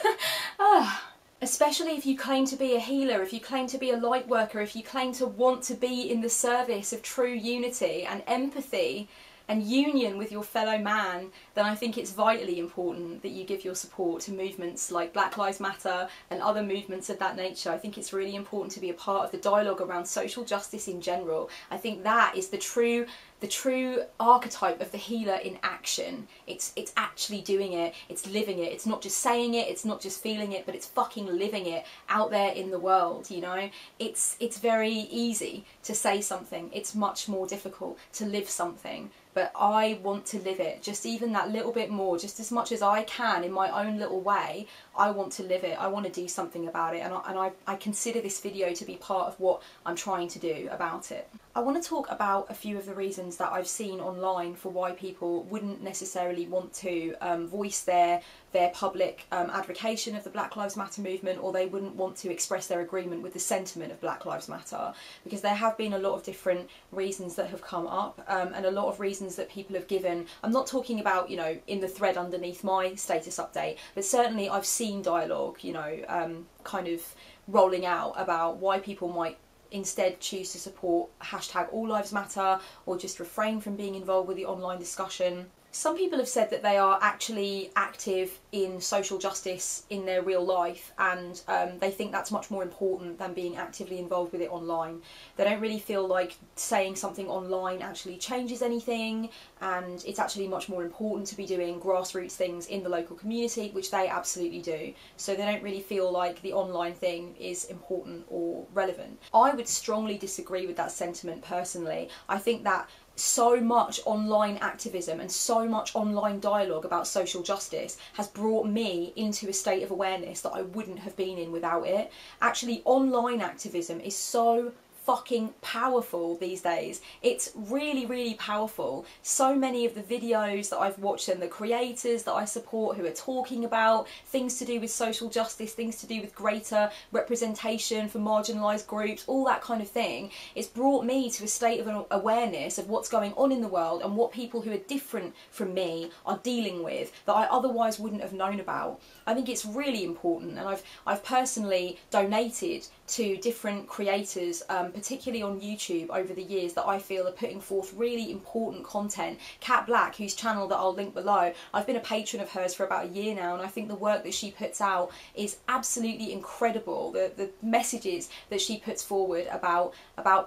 Especially if you claim to be a healer, if you claim to be a light worker, if you claim to want to be in the service of true unity and empathy and union with your fellow man, then I think it's vitally important that you give your support to movements like Black Lives Matter and other movements of that nature. I think it's really important to be a part of the dialogue around social justice in general. I think that is the true archetype of the healer in action. It's actually doing it, it's living it, it's not just saying it, it's not just feeling it, but it's fucking living it out there in the world, you know? It's very easy to say something, it's much more difficult to live something. But I want to live it, just even that little bit more, just as much as I can in my own little way. I want to live it, I want to do something about it, and I consider this video to be part of what I'm trying to do about it. I want to talk about a few of the reasons that I've seen online for why people wouldn't necessarily want to voice their public advocation of the Black Lives Matter movement, or they wouldn't want to express their agreement with the sentiment of Black Lives Matter, because there have been a lot of different reasons that have come up, and a lot of reasons that people have given. I'm not talking about, you know, in the thread underneath my status update, but certainly I've seen dialogue, you know, kind of rolling out about why people might instead choose to support hashtag All Lives Matter, or just refrain from being involved with the online discussion. Some people have said that they are actually active in social justice in their real life, and they think that's much more important than being actively involved with it online. They don't really feel like saying something online actually changes anything, and it's actually much more important to be doing grassroots things in the local community, which they absolutely do. So they don't really feel like the online thing is important or relevant. I would strongly disagree with that sentiment personally. I think that so much online activism and so much online dialogue about social justice has brought me into a state of awareness that I wouldn't have been in without it. Actually, online activism is so fucking powerful these days. It's really, really powerful. So many of the videos that I've watched and the creators that I support who are talking about things to do with social justice, things to do with greater representation for marginalised groups, all that kind of thing, it's brought me to a state of an awareness of what's going on in the world and what people who are different from me are dealing with that I otherwise wouldn't have known about. I think it's really important, and I've personally donated to different creators, particularly on YouTube over the years, that I feel are putting forth really important content. Blaque, whose channel that I'll link below, I've been a patron of hers for about a year now, and I think the work that she puts out is absolutely incredible. The messages that she puts forward about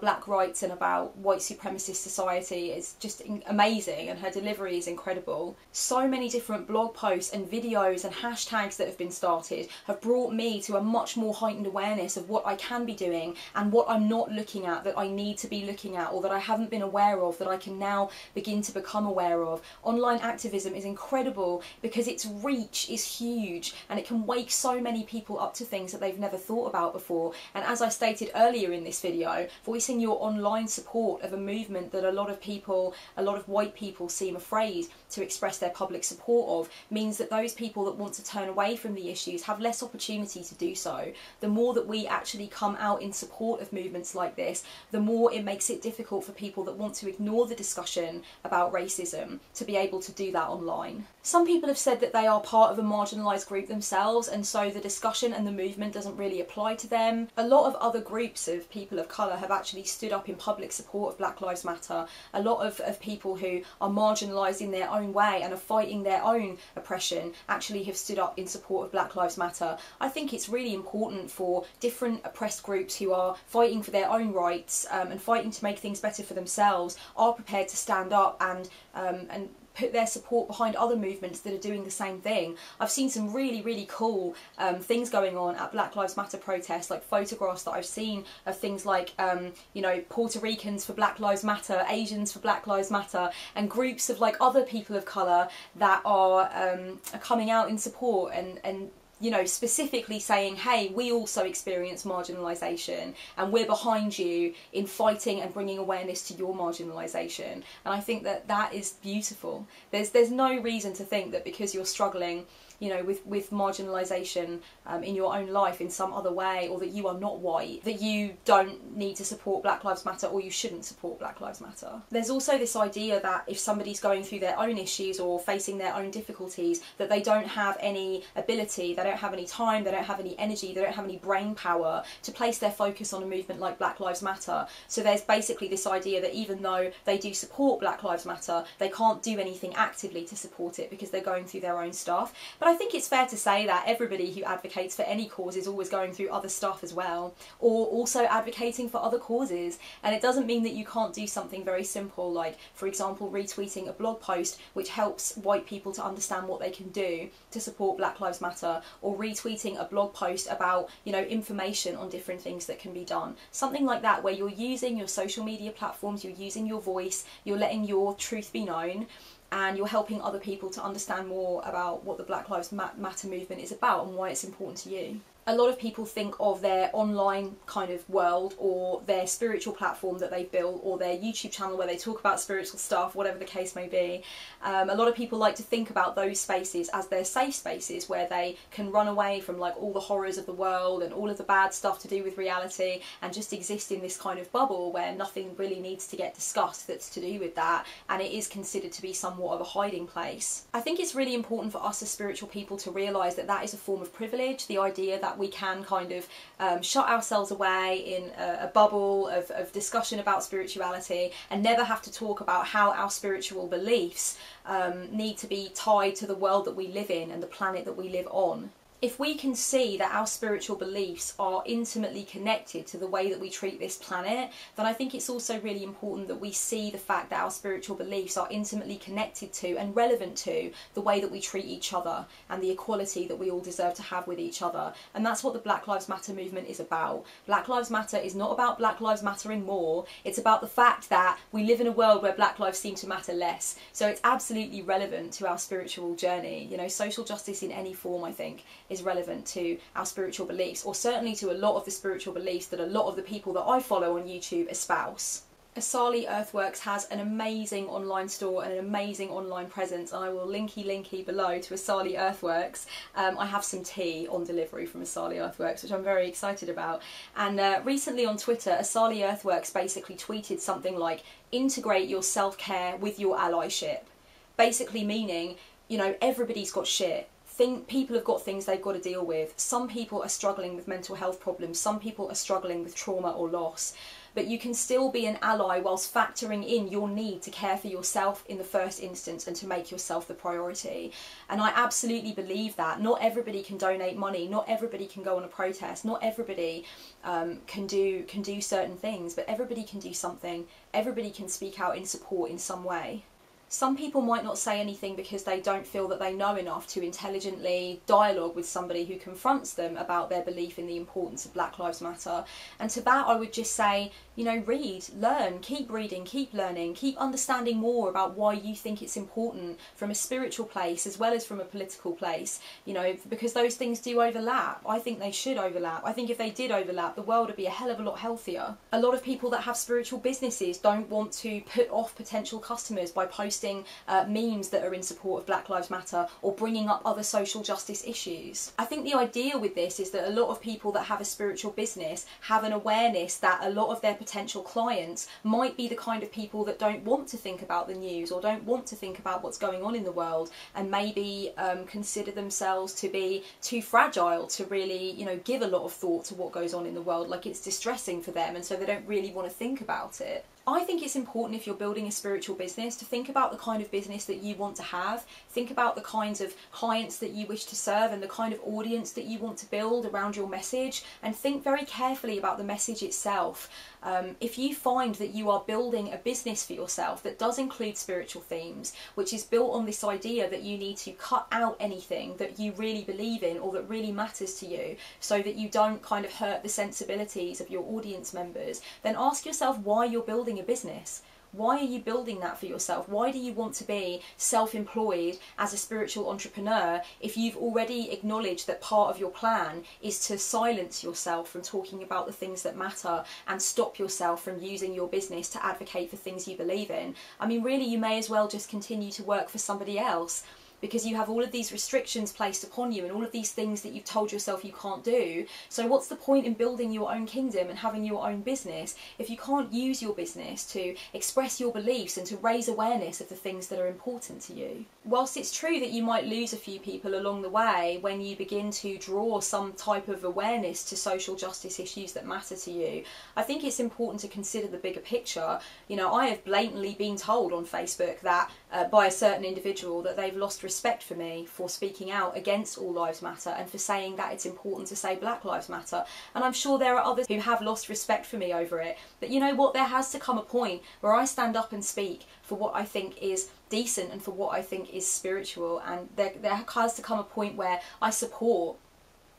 black rights and about white supremacist society is just amazing, and her delivery is incredible. So many different blog posts and videos and hashtags that have been started have brought me to a much more heightened awareness of what I can be doing and what I'm not looking at that I need to be looking at, or that I haven't been aware of that I can now begin to become aware of. Online activism is incredible because its reach is huge and it can wake so many people up to things that they've never thought about before. And as I stated earlier in this video, voicing your online support of a movement that a lot of people, a lot of white people seem afraid to express their public support of, means that those people that want to turn away from the issues have less opportunity to do so. The more that we actually come out in support of movements like this, the more it makes it difficult for people that want to ignore the discussion about racism to be able to do that online. Some people have said that they are part of a marginalised group themselves, and so the discussion and the movement doesn't really apply to them. A lot of other groups of people of colour have actually stood up in public support of Black Lives Matter. A lot of people who are marginalised in their own way and are fighting their own oppression actually have stood up in support of Black Lives Matter. I think it's really important for different oppressed groups who are fighting for their own rights and fighting to make things better for themselves are prepared to stand up and put their support behind other movements that are doing the same thing. I've seen some really, really cool things going on at Black Lives Matter protests, like photographs that I've seen of things like, you know, Puerto Ricans for Black Lives Matter, Asians for Black Lives Matter, and groups of like other people of colour that are coming out in support and you know, specifically saying, hey, we also experience marginalisation and we're behind you in fighting and bringing awareness to your marginalisation. And I think that that is beautiful. There's no reason to think that because you're struggling, you know, with marginalisation in your own life in some other way, or that you are not white, that you don't need to support Black Lives Matter or you shouldn't support Black Lives Matter. There's also this idea that if somebody's going through their own issues or facing their own difficulties, that they don't have any ability, they don't have any time, they don't have any energy, they don't have any brain power to place their focus on a movement like Black Lives Matter. So there's basically this idea that even though they do support Black Lives Matter, they can't do anything actively to support it because they're going through their own stuff. But I think it's fair to say that everybody who advocates for any cause is always going through other stuff as well, or also advocating for other causes. And it doesn't mean that you can't do something very simple, like, for example, retweeting a blog post which helps white people to understand what they can do to support Black Lives Matter, or retweeting a blog post about, you know, information on different things that can be done. Something like that, where you're using your social media platforms, you're using your voice, you're letting your truth be known, and you're helping other people to understand more about what the Black Lives Matter movement is about and why it's important to you. A lot of people think of their online kind of world, or their spiritual platform that they've built, or their YouTube channel where they talk about spiritual stuff, whatever the case may be. A lot of people like to think about those spaces as their safe spaces where they can run away from like all the horrors of the world and all of the bad stuff to do with reality, and just exist in this kind of bubble where nothing really needs to get discussed that's to do with that, and it is considered to be somewhat of a hiding place. I think it's really important for us as spiritual people to realise that that is a form of privilege, the idea that we can kind of shut ourselves away in a bubble of discussion about spirituality and never have to talk about how our spiritual beliefs need to be tied to the world that we live in and the planet that we live on. If we can see that our spiritual beliefs are intimately connected to the way that we treat this planet, then I think it's also really important that we see the fact that our spiritual beliefs are intimately connected to and relevant to the way that we treat each other and the equality that we all deserve to have with each other. And that's what the Black Lives Matter movement is about. Black Lives Matter is not about Black Lives Mattering more, it's about the fact that we live in a world where Black lives seem to matter less. So it's absolutely relevant to our spiritual journey. You know, social justice in any form, I think, is relevant to our spiritual beliefs, or certainly to a lot of the spiritual beliefs that a lot of the people that I follow on YouTube espouse. Asali Earthworks has an amazing online store and an amazing online presence, and I will linky below to Asali Earthworks. I have some tea on delivery from Asali Earthworks, which I'm very excited about. And recently on Twitter, Asali Earthworks basically tweeted something like, integrate your self-care with your allyship. Basically meaning, you know, everybody's got shit. People have got things they've got to deal with. Some people are struggling with mental health problems. Some people are struggling with trauma or loss. But you can still be an ally whilst factoring in your need to care for yourself in the first instance and to make yourself the priority. And I absolutely believe that. Not everybody can donate money. Not everybody can go on a protest. Not everybody can do certain things. But everybody can do something. Everybody can speak out in support in some way. Some people might not say anything because they don't feel that they know enough to intelligently dialogue with somebody who confronts them about their belief in the importance of Black Lives Matter. And to that I would just say, you know, read, learn, keep reading, keep learning, keep understanding more about why you think it's important from a spiritual place as well as from a political place, you know, because those things do overlap. I think they should overlap. I think if they did overlap, the world would be a hell of a lot healthier. A lot of people that have spiritual businesses don't want to put off potential customers by posting memes that are in support of Black Lives Matter or bringing up other social justice issues. I think the idea with this is that a lot of people that have a spiritual business have an awareness that a lot of their potential clients might be the kind of people that don't want to think about the news or don't want to think about what's going on in the world, and maybe consider themselves to be too fragile to really, you know, give a lot of thought to what goes on in the world, like it's distressing for them, and so they don't really want to think about it. I think it's important, if you're building a spiritual business, to think about the kind of business that you want to have, think about the kinds of clients that you wish to serve and the kind of audience that you want to build around your message, and think very carefully about the message itself. If you find that you are building a business for yourself that does include spiritual themes, which is built on this idea that you need to cut out anything that you really believe in or that really matters to you so that you don't kind of hurt the sensibilities of your audience members, then ask yourself why you're building a business. Why are you building that for yourself? Why do you want to be self-employed as a spiritual entrepreneur if you've already acknowledged that part of your plan is to silence yourself from talking about the things that matter and stop yourself from using your business to advocate for things you believe in? I mean, really, you may as well just continue to work for somebody else, because you have all of these restrictions placed upon you and all of these things that you've told yourself you can't do. So what's the point in building your own kingdom and having your own business if you can't use your business to express your beliefs and to raise awareness of the things that are important to you? Whilst it's true that you might lose a few people along the way when you begin to draw some type of awareness to social justice issues that matter to you, I think it's important to consider the bigger picture. You know, I have blatantly been told on Facebook that by a certain individual that they've lost respect for me for speaking out against All Lives Matter and for saying that it's important to say Black Lives Matter. And I'm sure there are others who have lost respect for me over it. But you know what? There has to come a point where I stand up and speak for what I think is decent and for what I think is spiritual. And there has to come a point where I support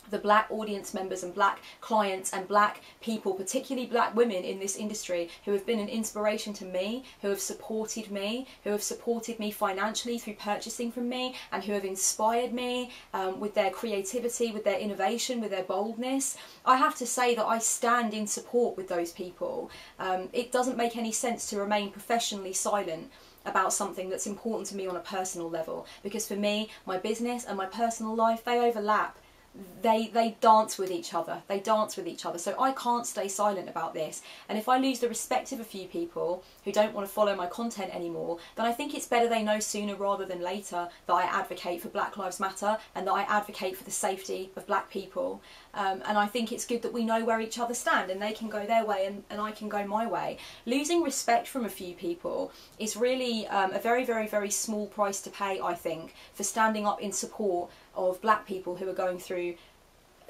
the Black audience members and Black clients and Black people, particularly Black women in this industry, who have been an inspiration to me, who have supported me financially through purchasing from me, and who have inspired me with their creativity, with their innovation, with their boldness. I have to say that I stand in support with those people. It doesn't make any sense to remain professionally silent about something that's important to me on a personal level, because for me, my business and my personal life, they overlap. They dance with each other. They dance with each other. So I can't stay silent about this. And if I lose the respect of a few people who don't want to follow my content anymore, then I think it's better they know sooner rather than later that I advocate for Black Lives Matter and that I advocate for the safety of Black people. And I think it's good that we know where each other stand, and they can go their way and I can go my way. Losing respect from a few people is really a very, very, very small price to pay, I think, for standing up in support of black people who are going through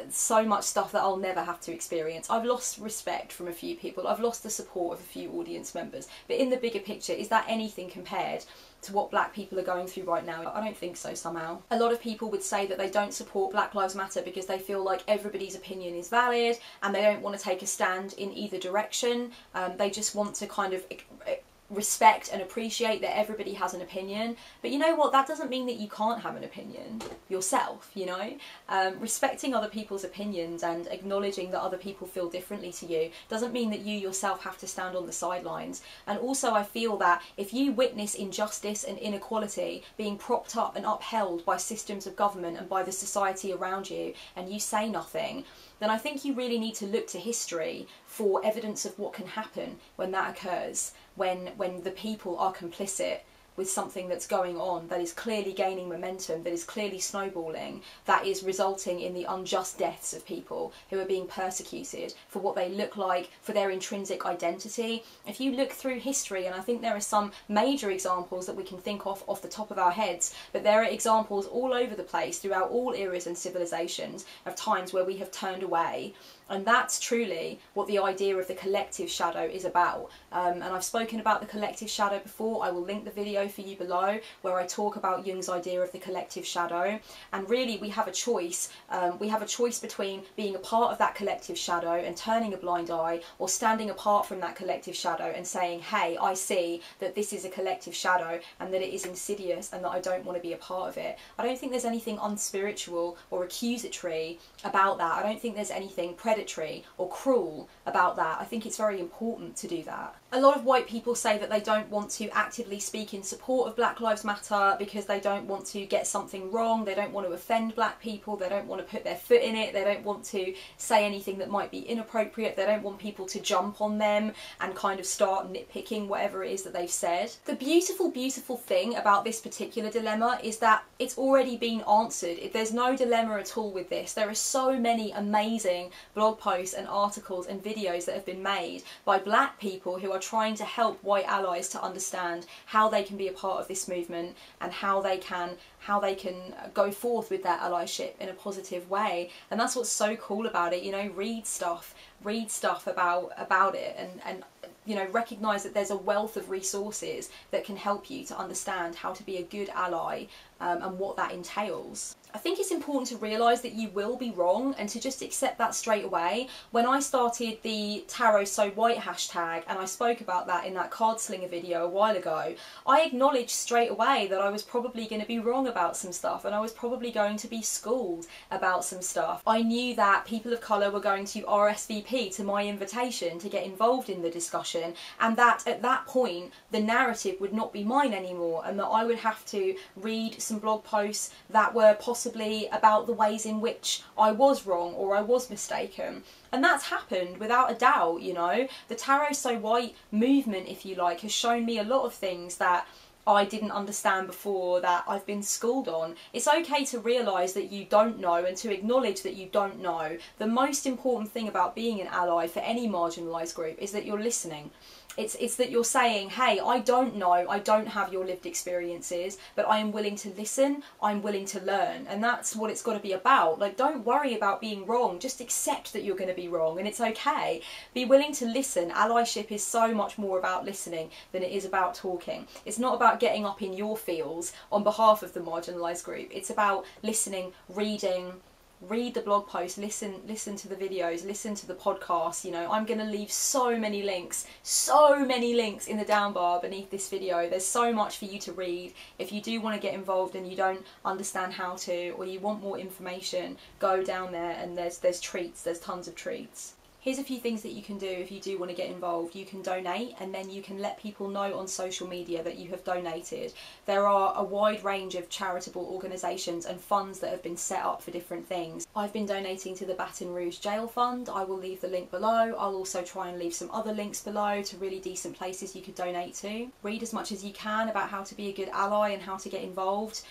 so much stuff that I'll never have to experience. I've lost respect from a few people, I've lost the support of a few audience members, but in the bigger picture, is that anything compared to what black people are going through right now? I don't think so somehow. A lot of people would say that they don't support Black Lives Matter because they feel like everybody's opinion is valid and they don't want to take a stand in either direction. They just want to kind of respect and appreciate that everybody has an opinion, but you know what, that doesn't mean that you can't have an opinion yourself, you know. Respecting other people's opinions and acknowledging that other people feel differently to you doesn't mean that you yourself have to stand on the sidelines. And also I feel that if you witness injustice and inequality being propped up and upheld by systems of government and by the society around you, and you say nothing, then I think you really need to look to history for evidence of what can happen when that occurs, when the people are complicit with something that's going on that is clearly gaining momentum, that is clearly snowballing, that is resulting in the unjust deaths of people who are being persecuted for what they look like, for their intrinsic identity. If you look through history, and I think there are some major examples that we can think of off the top of our heads, but there are examples all over the place throughout all eras and civilizations of times where we have turned away. And that's truly what the idea of the collective shadow is about. And I've spoken about the collective shadow before. I will link the video for you below where I talk about Jung's idea of the collective shadow. And really we have a choice. We have a choice between being a part of that collective shadow and turning a blind eye, or standing apart from that collective shadow and saying, hey, I see that this is a collective shadow and that it is insidious and that I don't want to be a part of it. I don't think there's anything unspiritual or accusatory about that. I don't think there's anything predatory or cruel about that. I think it's very important to do that. A lot of white people say that they don't want to actively speak in support of Black Lives Matter because they don't want to get something wrong, they don't want to offend black people, they don't want to put their foot in it, they don't want to say anything that might be inappropriate, they don't want people to jump on them and kind of start nitpicking whatever it is that they've said. The beautiful, beautiful thing about this particular dilemma is that it's already been answered. There's no dilemma at all with this. There are so many amazing blog posts and articles and videos that have been made by black people who are trying to help white allies to understand how they can be a part of this movement and how they can go forth with their allyship in a positive way. And that's what's so cool about it, you know. Read stuff about it, and you know, recognise that there's a wealth of resources that can help you to understand how to be a good ally and what that entails. I think it's important to realise that you will be wrong and to just accept that straight away. When I started the Tarot So White hashtag, and I spoke about that in that card slinger video a while ago, I acknowledged straight away that I was probably going to be wrong about some stuff and I was probably going to be schooled about some stuff. I knew that people of colour were going to RSVP to my invitation to get involved in the discussion, and that at that point the narrative would not be mine anymore, and that I would have to read some blog posts that were possibly about the ways in which I was wrong or I was mistaken. And that's happened without a doubt, you know. The Tarot So White movement, if you like, has shown me a lot of things that I didn't understand before, that I've been schooled on. It's okay to realise that you don't know and to acknowledge that you don't know. The most important thing about being an ally for any marginalised group is that you're listening. It's that you're saying, hey, I don't know, I don't have your lived experiences, but I am willing to listen, I'm willing to learn. And that's what it's got to be about. Like, don't worry about being wrong, just accept that you're going to be wrong, and it's okay. Be willing to listen. Allyship is so much more about listening than it is about talking. It's not about getting up in your feels on behalf of the marginalised group. It's about listening, reading, read the blog posts, listen to the videos, listen to the podcast. You know, I'm going to leave so many links in the down bar beneath this video. There's so much for you to read. If you do want to get involved and you don't understand how to, or you want more information, go down there and there's treats, there's tons of treats. Here's a few things that you can do if you do want to get involved. You can donate, and then you can let people know on social media that you have donated. There are a wide range of charitable organisations and funds that have been set up for different things. I've been donating to the Baton Rouge Bail Fund. I will leave the link below. I'll also try and leave some other links below to really decent places you could donate to. Read as much as you can about how to be a good ally and how to get involved.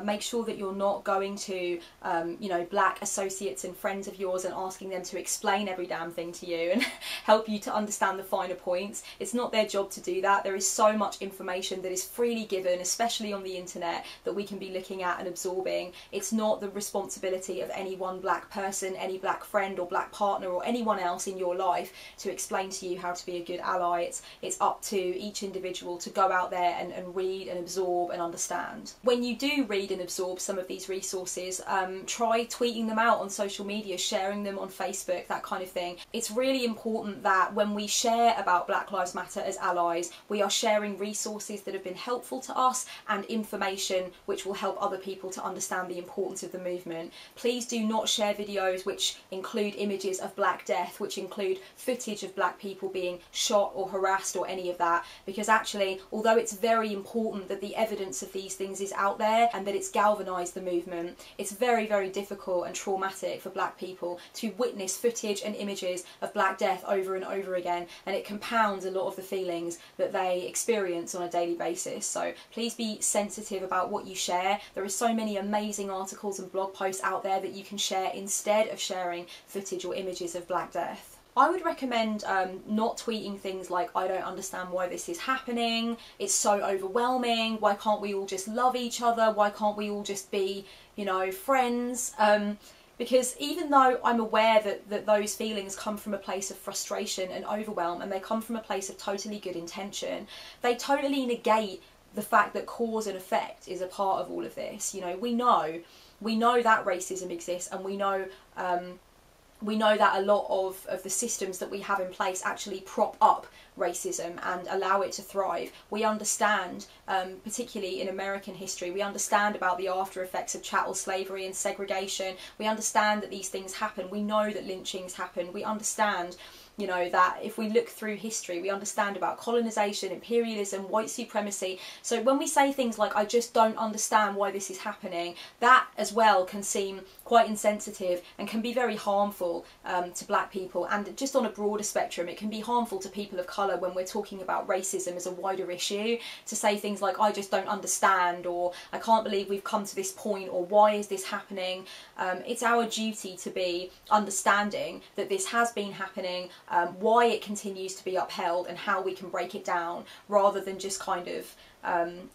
Make sure that you're not going to, you know, black associates and friends of yours and asking them to explain every damn thing to you and help you to understand the finer points. It's not their job to do that. There is so much information that is freely given, especially on the internet, that we can be looking at and absorbing. It's not the responsibility of any one black person, any black friend or black partner or anyone else in your life to explain to you how to be a good ally. It's up to each individual to go out there and read and absorb and understand. When you do read and absorb some of these resources, try tweeting them out on social media, sharing them on Facebook, that kind of thing. It's really important that when we share about Black Lives Matter as allies, we are sharing resources that have been helpful to us and information which will help other people to understand the importance of the movement. Please do not share videos which include images of Black death, which include footage of black people being shot or harassed or any of that, because actually, although it's very important that the evidence of these things is out there and that it's galvanised the movement, it's very, very difficult and traumatic for black people to witness footage and images of black death over and over again, and it compounds a lot of the feelings that they experience on a daily basis. So please be sensitive about what you share. There are so many amazing articles and blog posts out there that you can share instead of sharing footage or images of black death. I would recommend not tweeting things like, I don't understand why this is happening, it's so overwhelming, why can't we all just love each other, why can't we all just be, you know, friends? Because even though I'm aware that those feelings come from a place of frustration and overwhelm, and they come from a place of totally good intention, they totally negate the fact that cause and effect is a part of all of this. You know, we know that racism exists, and we know that a lot of the systems that we have in place actually prop up racism and allow it to thrive. We understand, particularly in American history, we understand about the after effects of chattel slavery and segregation. We understand that these things happen. We know that lynchings happen. We understand, you know, that if we look through history, we understand about colonisation, imperialism, white supremacy. So when we say things like, I just don't understand why this is happening, that as well can seem quite insensitive and can be very harmful to black people. And just on a broader spectrum, it can be harmful to people of colour when we're talking about racism as a wider issue, to say things like, I just don't understand, or I can't believe we've come to this point, or why is this happening? It's our duty to be understanding that this has been happening, why it continues to be upheld, and how we can break it down, rather than just kind of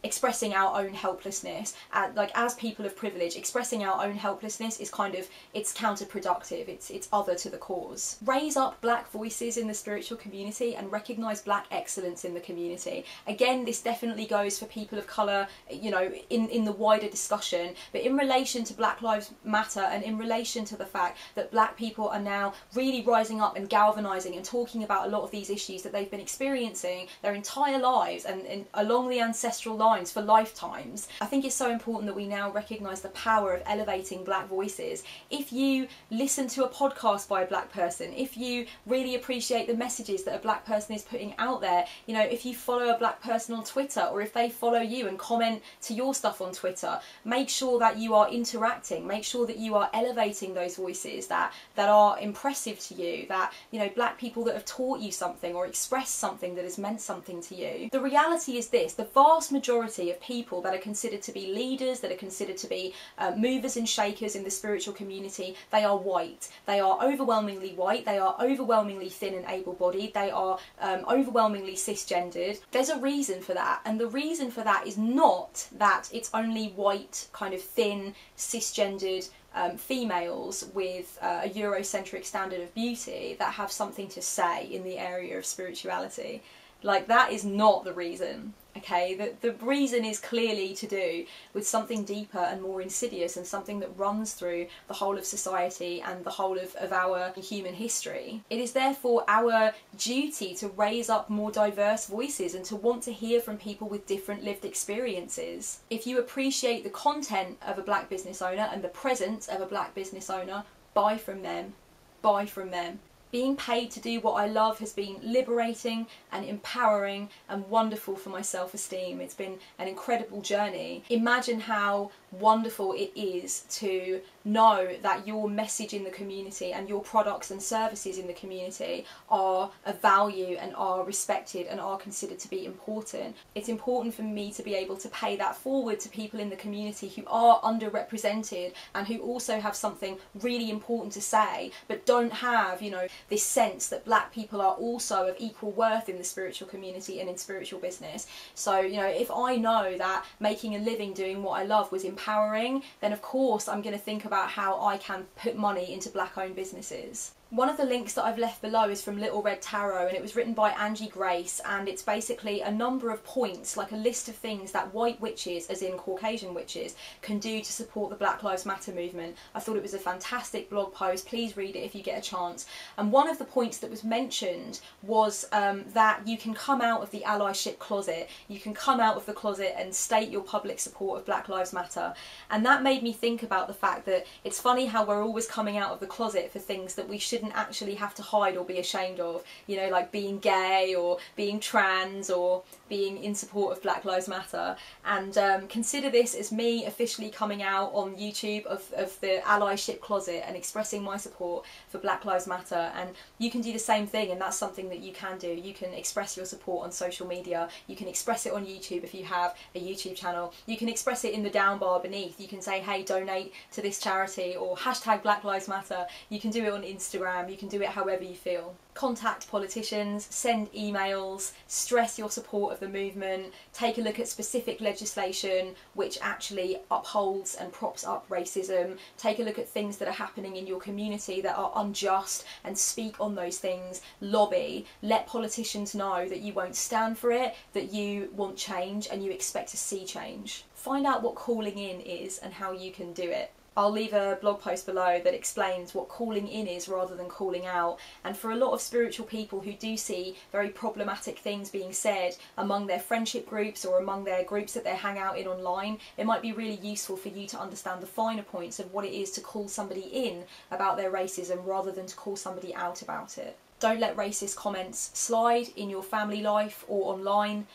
expressing our own helplessness. Like, as people of privilege, expressing our own helplessness is kind of, it's counterproductive, it's other to the cause. Raise up black voices in the spiritual community and recognise black excellence in the community. Again, this definitely goes for people of colour, you know, in the wider discussion, but in relation to Black Lives Matter, and in relation to the fact that black people are now really rising up and galvanising and talking about a lot of these issues that they've been experiencing their entire lives and along the ancestral lines for lifetimes. I think it's so important that we now recognise the power of elevating black voices. If you listen to a podcast by a black person, if you really appreciate the messages that a black person is putting out there, you know, if you follow a black person on Twitter, or if they follow you and comment to your stuff on Twitter, make sure that you are interacting, make sure that you are elevating those voices that are impressive to you, that, you know, black people that have taught you something or expressed something that has meant something to you. The reality is this: the vast majority of people that are considered to be leaders, that are considered to be movers and shakers in the spiritual community, they are white. They are overwhelmingly white, they are overwhelmingly thin and able-bodied, they are overwhelmingly cisgendered. There's a reason for that, and the reason for that is not that it's only white, kind of thin, cisgendered females with a Eurocentric standard of beauty that have something to say in the area of spirituality. Like, that is not the reason. Okay, the reason is clearly to do with something deeper and more insidious, and something that runs through the whole of society and the whole of our human history. It is therefore our duty to raise up more diverse voices and to want to hear from people with different lived experiences. If you appreciate the content of a black business owner and the presence of a black business owner, buy from them. Buy from them. Being paid to do what I love has been liberating and empowering and wonderful for my self-esteem. It's been an incredible journey. Imagine how wonderful it is to know that your message in the community and your products and services in the community are of value and are respected and are considered to be important. It's important for me to be able to pay that forward to people in the community who are underrepresented and who also have something really important to say, but don't have, you know, this sense that black people are also of equal worth in the spiritual community and in spiritual business. So, you know, if I know that making a living doing what I love was empowering, then of course I'm going to think about how I can put money into black owned businesses. One of the links that I've left below is from Little Red Tarot, and it was written by Angie Grace, and it's basically a number of points, like a list of things that white witches, as in Caucasian witches, can do to support the Black Lives Matter movement. I thought it was a fantastic blog post. Please read it if you get a chance. And one of the points that was mentioned was that you can come out of the allyship closet. You can come out of the closet and state your public support of Black Lives Matter. And that made me think about the fact that it's funny how we're always coming out of the closet for things that we shouldn't actually have to hide or be ashamed of, you know, like being gay or being trans or being in support of Black Lives Matter. And consider this as me officially coming out on YouTube of the allyship closet and expressing my support for Black Lives Matter. And you can do the same thing, and that's something that you can do. You can express your support on social media. You can express it on YouTube if you have a YouTube channel. You can express it in the down bar beneath. You can say, hey, donate to this charity, or hashtag Black Lives Matter. You can do it on Instagram. You can do it however you feel. Contact politicians, send emails, stress your support of the movement, take a look at specific legislation which actually upholds and props up racism, take a look at things that are happening in your community that are unjust and speak on those things, lobby, let politicians know that you won't stand for it, that you want change and you expect to see change. Find out what calling in is and how you can do it. I'll leave a blog post below that explains what calling in is rather than calling out. And for a lot of spiritual people who do see very problematic things being said among their friendship groups or among their groups that they hang out in online, it might be really useful for you to understand the finer points of what it is to call somebody in about their racism rather than to call somebody out about it. Don't let racist comments slide in your family life or online.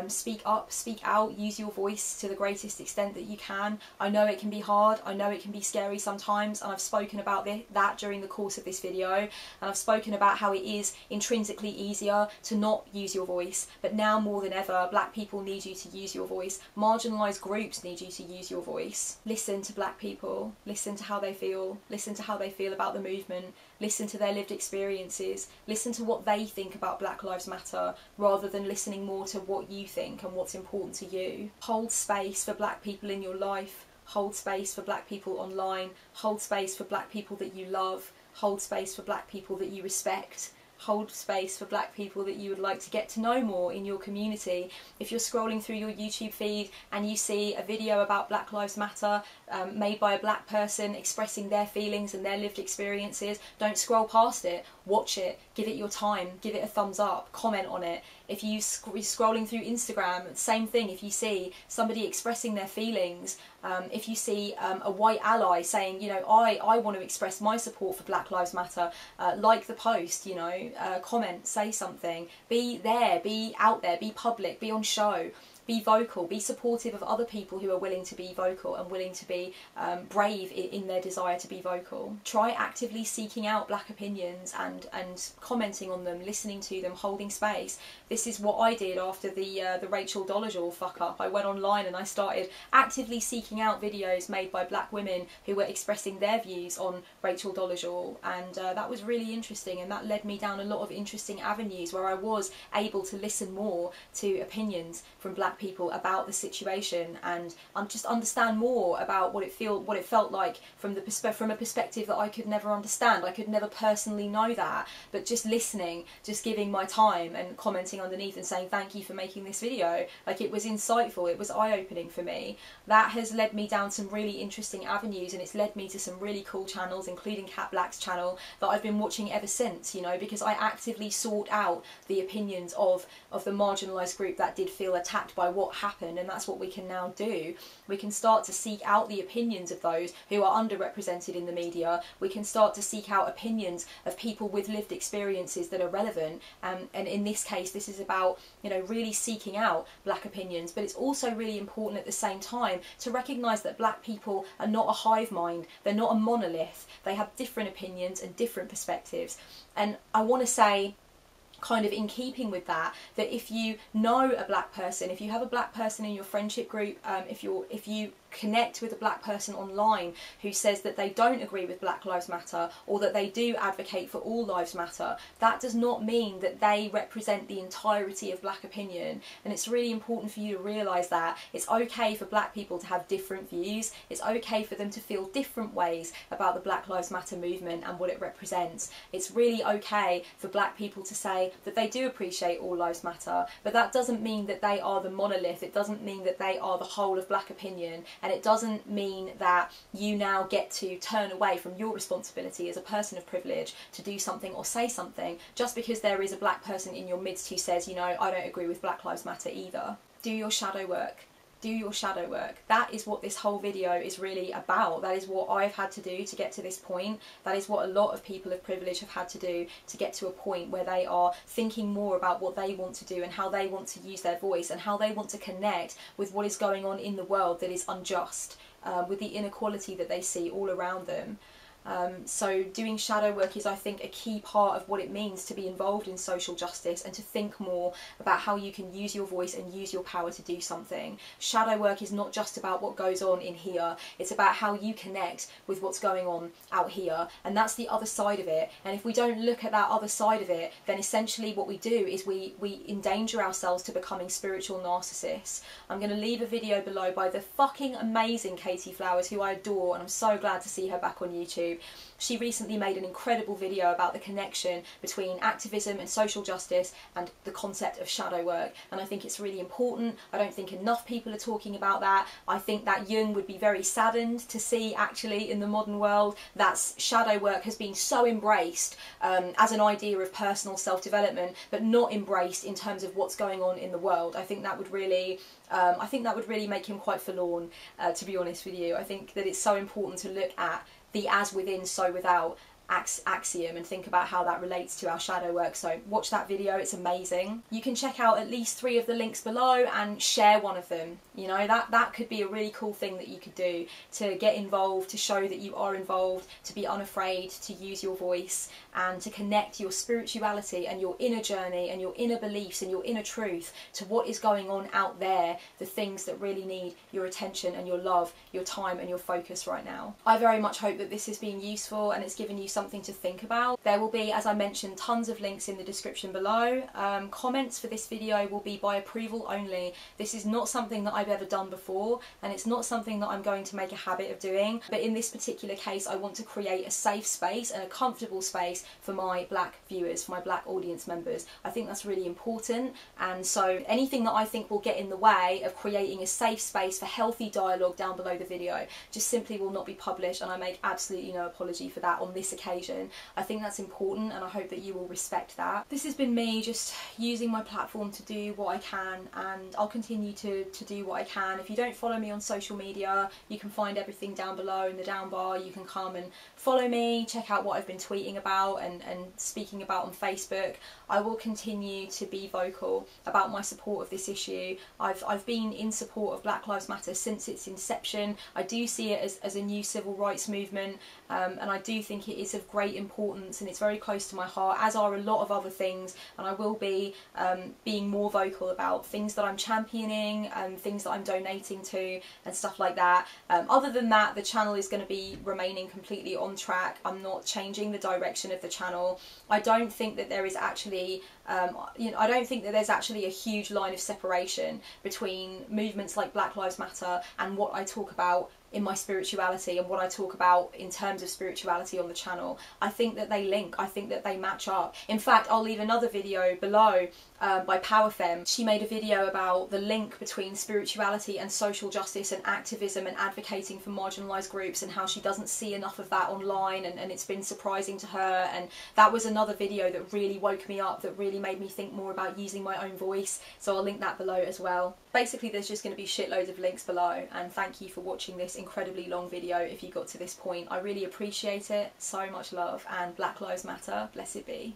Speak up, speak out, use your voice to the greatest extent that you can. I know it can be hard, I know it can be scary sometimes, and I've spoken about that during the course of this video, and I've spoken about how it is intrinsically easier to not use your voice, but now more than ever, black people need you to use your voice. Marginalised groups need you to use your voice. Listen to black people, listen to how they feel about the movement, listen to their lived experiences, listen to what they think about Black Lives Matter, rather than listening more to what you think and what's important to you. Hold space for black people in your life, hold space for black people online, hold space for black people that you love, hold space for black people that you respect. Hold space for black people that you would like to get to know more in your community. If you're scrolling through your YouTube feed and you see a video about Black Lives Matter made by a black person expressing their feelings and their lived experiences, don't scroll past it. Watch it, give it your time, give it a thumbs up, comment on it. If you're scrolling through Instagram, same thing. If you see somebody expressing their feelings, if you see a white ally saying, you know, I want to express my support for Black Lives Matter, like the post, you know, comment, say something, be there, be out there, be public, be on show. Be vocal, be supportive of other people who are willing to be vocal and willing to be brave in their desire to be vocal. Try actively seeking out black opinions and commenting on them, listening to them, holding space. This is what I did after the Rachel Dolezal fuck up. I went online and I started actively seeking out videos made by black women who were expressing their views on Rachel Dolezal, and that was really interesting, and that led me down a lot of interesting avenues where I was able to listen more to opinions from black people about the situation and just understand more about what it felt like from a perspective that I could never understand. I could never personally know that, but just listening, just giving my time and commenting underneath and saying thank you for making this video, like, it was insightful, it was eye-opening for me. That has led me down some really interesting avenues, and it's led me to some really cool channels, including Kat Blaque's channel, that I've been watching ever since, you know, because I actively sought out the opinions of the marginalised group that did feel attacked by by what happened, and that's what we can now do. We can start to seek out the opinions of those who are underrepresented in the media. We can start to seek out opinions of people with lived experiences that are relevant, and in this case this is about, you know, really seeking out black opinions. But it's also really important at the same time to recognise that black people are not a hive mind, they're not a monolith, they have different opinions and different perspectives. And I want to say, kind of in keeping with that, that if you know a black person, if you have a black person in your friendship group, if you connect with a black person online who says that they don't agree with Black Lives Matter, or that they do advocate for all lives matter, that does not mean that they represent the entirety of black opinion. And it's really important for you to realise that it's okay for black people to have different views. It's okay for them to feel different ways about the Black Lives Matter movement and what it represents. It's really okay for black people to say that they do appreciate all lives matter, but that doesn't mean that they are the monolith. It doesn't mean that they are the whole of black opinion. And it doesn't mean that you now get to turn away from your responsibility as a person of privilege to do something or say something just because there is a black person in your midst who says, you know, I don't agree with Black Lives Matter either. Do your shadow work. Do your shadow work. That is what this whole video is really about. That is what I've had to do to get to this point. That is what a lot of people of privilege have had to do to get to a point where they are thinking more about what they want to do and how they want to use their voice and how they want to connect with what is going on in the world that is unjust, with the inequality that they see all around them. So doing shadow work is, I think, a key part of what it means to be involved in social justice and to think more about how you can use your voice and use your power to do something. Shadow work is not just about what goes on in here, it's about how you connect with what's going on out here, and that's the other side of it. And if we don't look at that other side of it, then essentially what we do is we endanger ourselves to becoming spiritual narcissists. I'm going to leave a video below by the fucking amazing Katey Flowers, who I adore, and I'm so glad to see her back on YouTube. She recently made an incredible video about the connection between activism and social justice and the concept of shadow work, and I think it's really important. I don't think enough people are talking about that. I think that Jung would be very saddened to see, actually, in the modern world that shadow work has been so embraced as an idea of personal self-development, but not embraced in terms of what's going on in the world. I think that would really make him quite forlorn, to be honest with you. I think that it's so important to look at the as within, so without axiom and think about how that relates to our shadow work. So watch that video, it's amazing. You can check out at least 3 of the links below and share one of them. You know, that could be a really cool thing that you could do to get involved, to show that you are involved, to be unafraid to use your voice and to connect your spirituality and your inner journey and your inner beliefs and your inner truth to what is going on out there, the things that really need your attention and your love, your time and your focus right now. I very much hope that this has been useful and it's given you something to think about. There will be, as I mentioned, tons of links in the description below. Comments for this video will be by approval only. This is not something that I've ever done before, and it's not something that I'm going to make a habit of doing, but in this particular case I want to create a safe space and a comfortable space for my black viewers, for my black audience members. I think that's really important, and so anything that I think will get in the way of creating a safe space for healthy dialogue down below the video just simply will not be published, and I make absolutely no apology for that on this occasion. I think that's important, and I hope that you will respect that. This has been me just using my platform to do what I can, and I'll continue to do what I can. If you don't follow me on social media, you can find everything down below in the down bar. You can come and follow me, check out what I've been tweeting about and speaking about on Facebook. I will continue to be vocal about my support of this issue. I've been in support of Black Lives Matter since its inception. I do see it as a new civil rights movement, and I do think it is of great importance, and it's very close to my heart, as are a lot of other things, and I will be being more vocal about things that I'm championing and things that I'm donating to and stuff like that. Other than that, the channel is going to be remaining completely on track. I'm not changing the direction of the channel. I don't think that there is actually I don't think that there's actually a huge line of separation between movements like Black Lives Matter and what I talk about in my spirituality and what I talk about in terms of spirituality on the channel, I think that they link, I think that they match up. In fact, I'll leave another video below by PowerFemme. She made a video about the link between spirituality and social justice and activism and advocating for marginalised groups, and how she doesn't see enough of that online, and it's been surprising to her. And that was another video that really woke me up, that really made me think more about using my own voice, so I'll link that below as well. Basically, there's just going to be shitloads of links below, and thank you for watching this incredibly long video if you got to this point. I really appreciate it. So much love, and Black Lives Matter. Blessed be.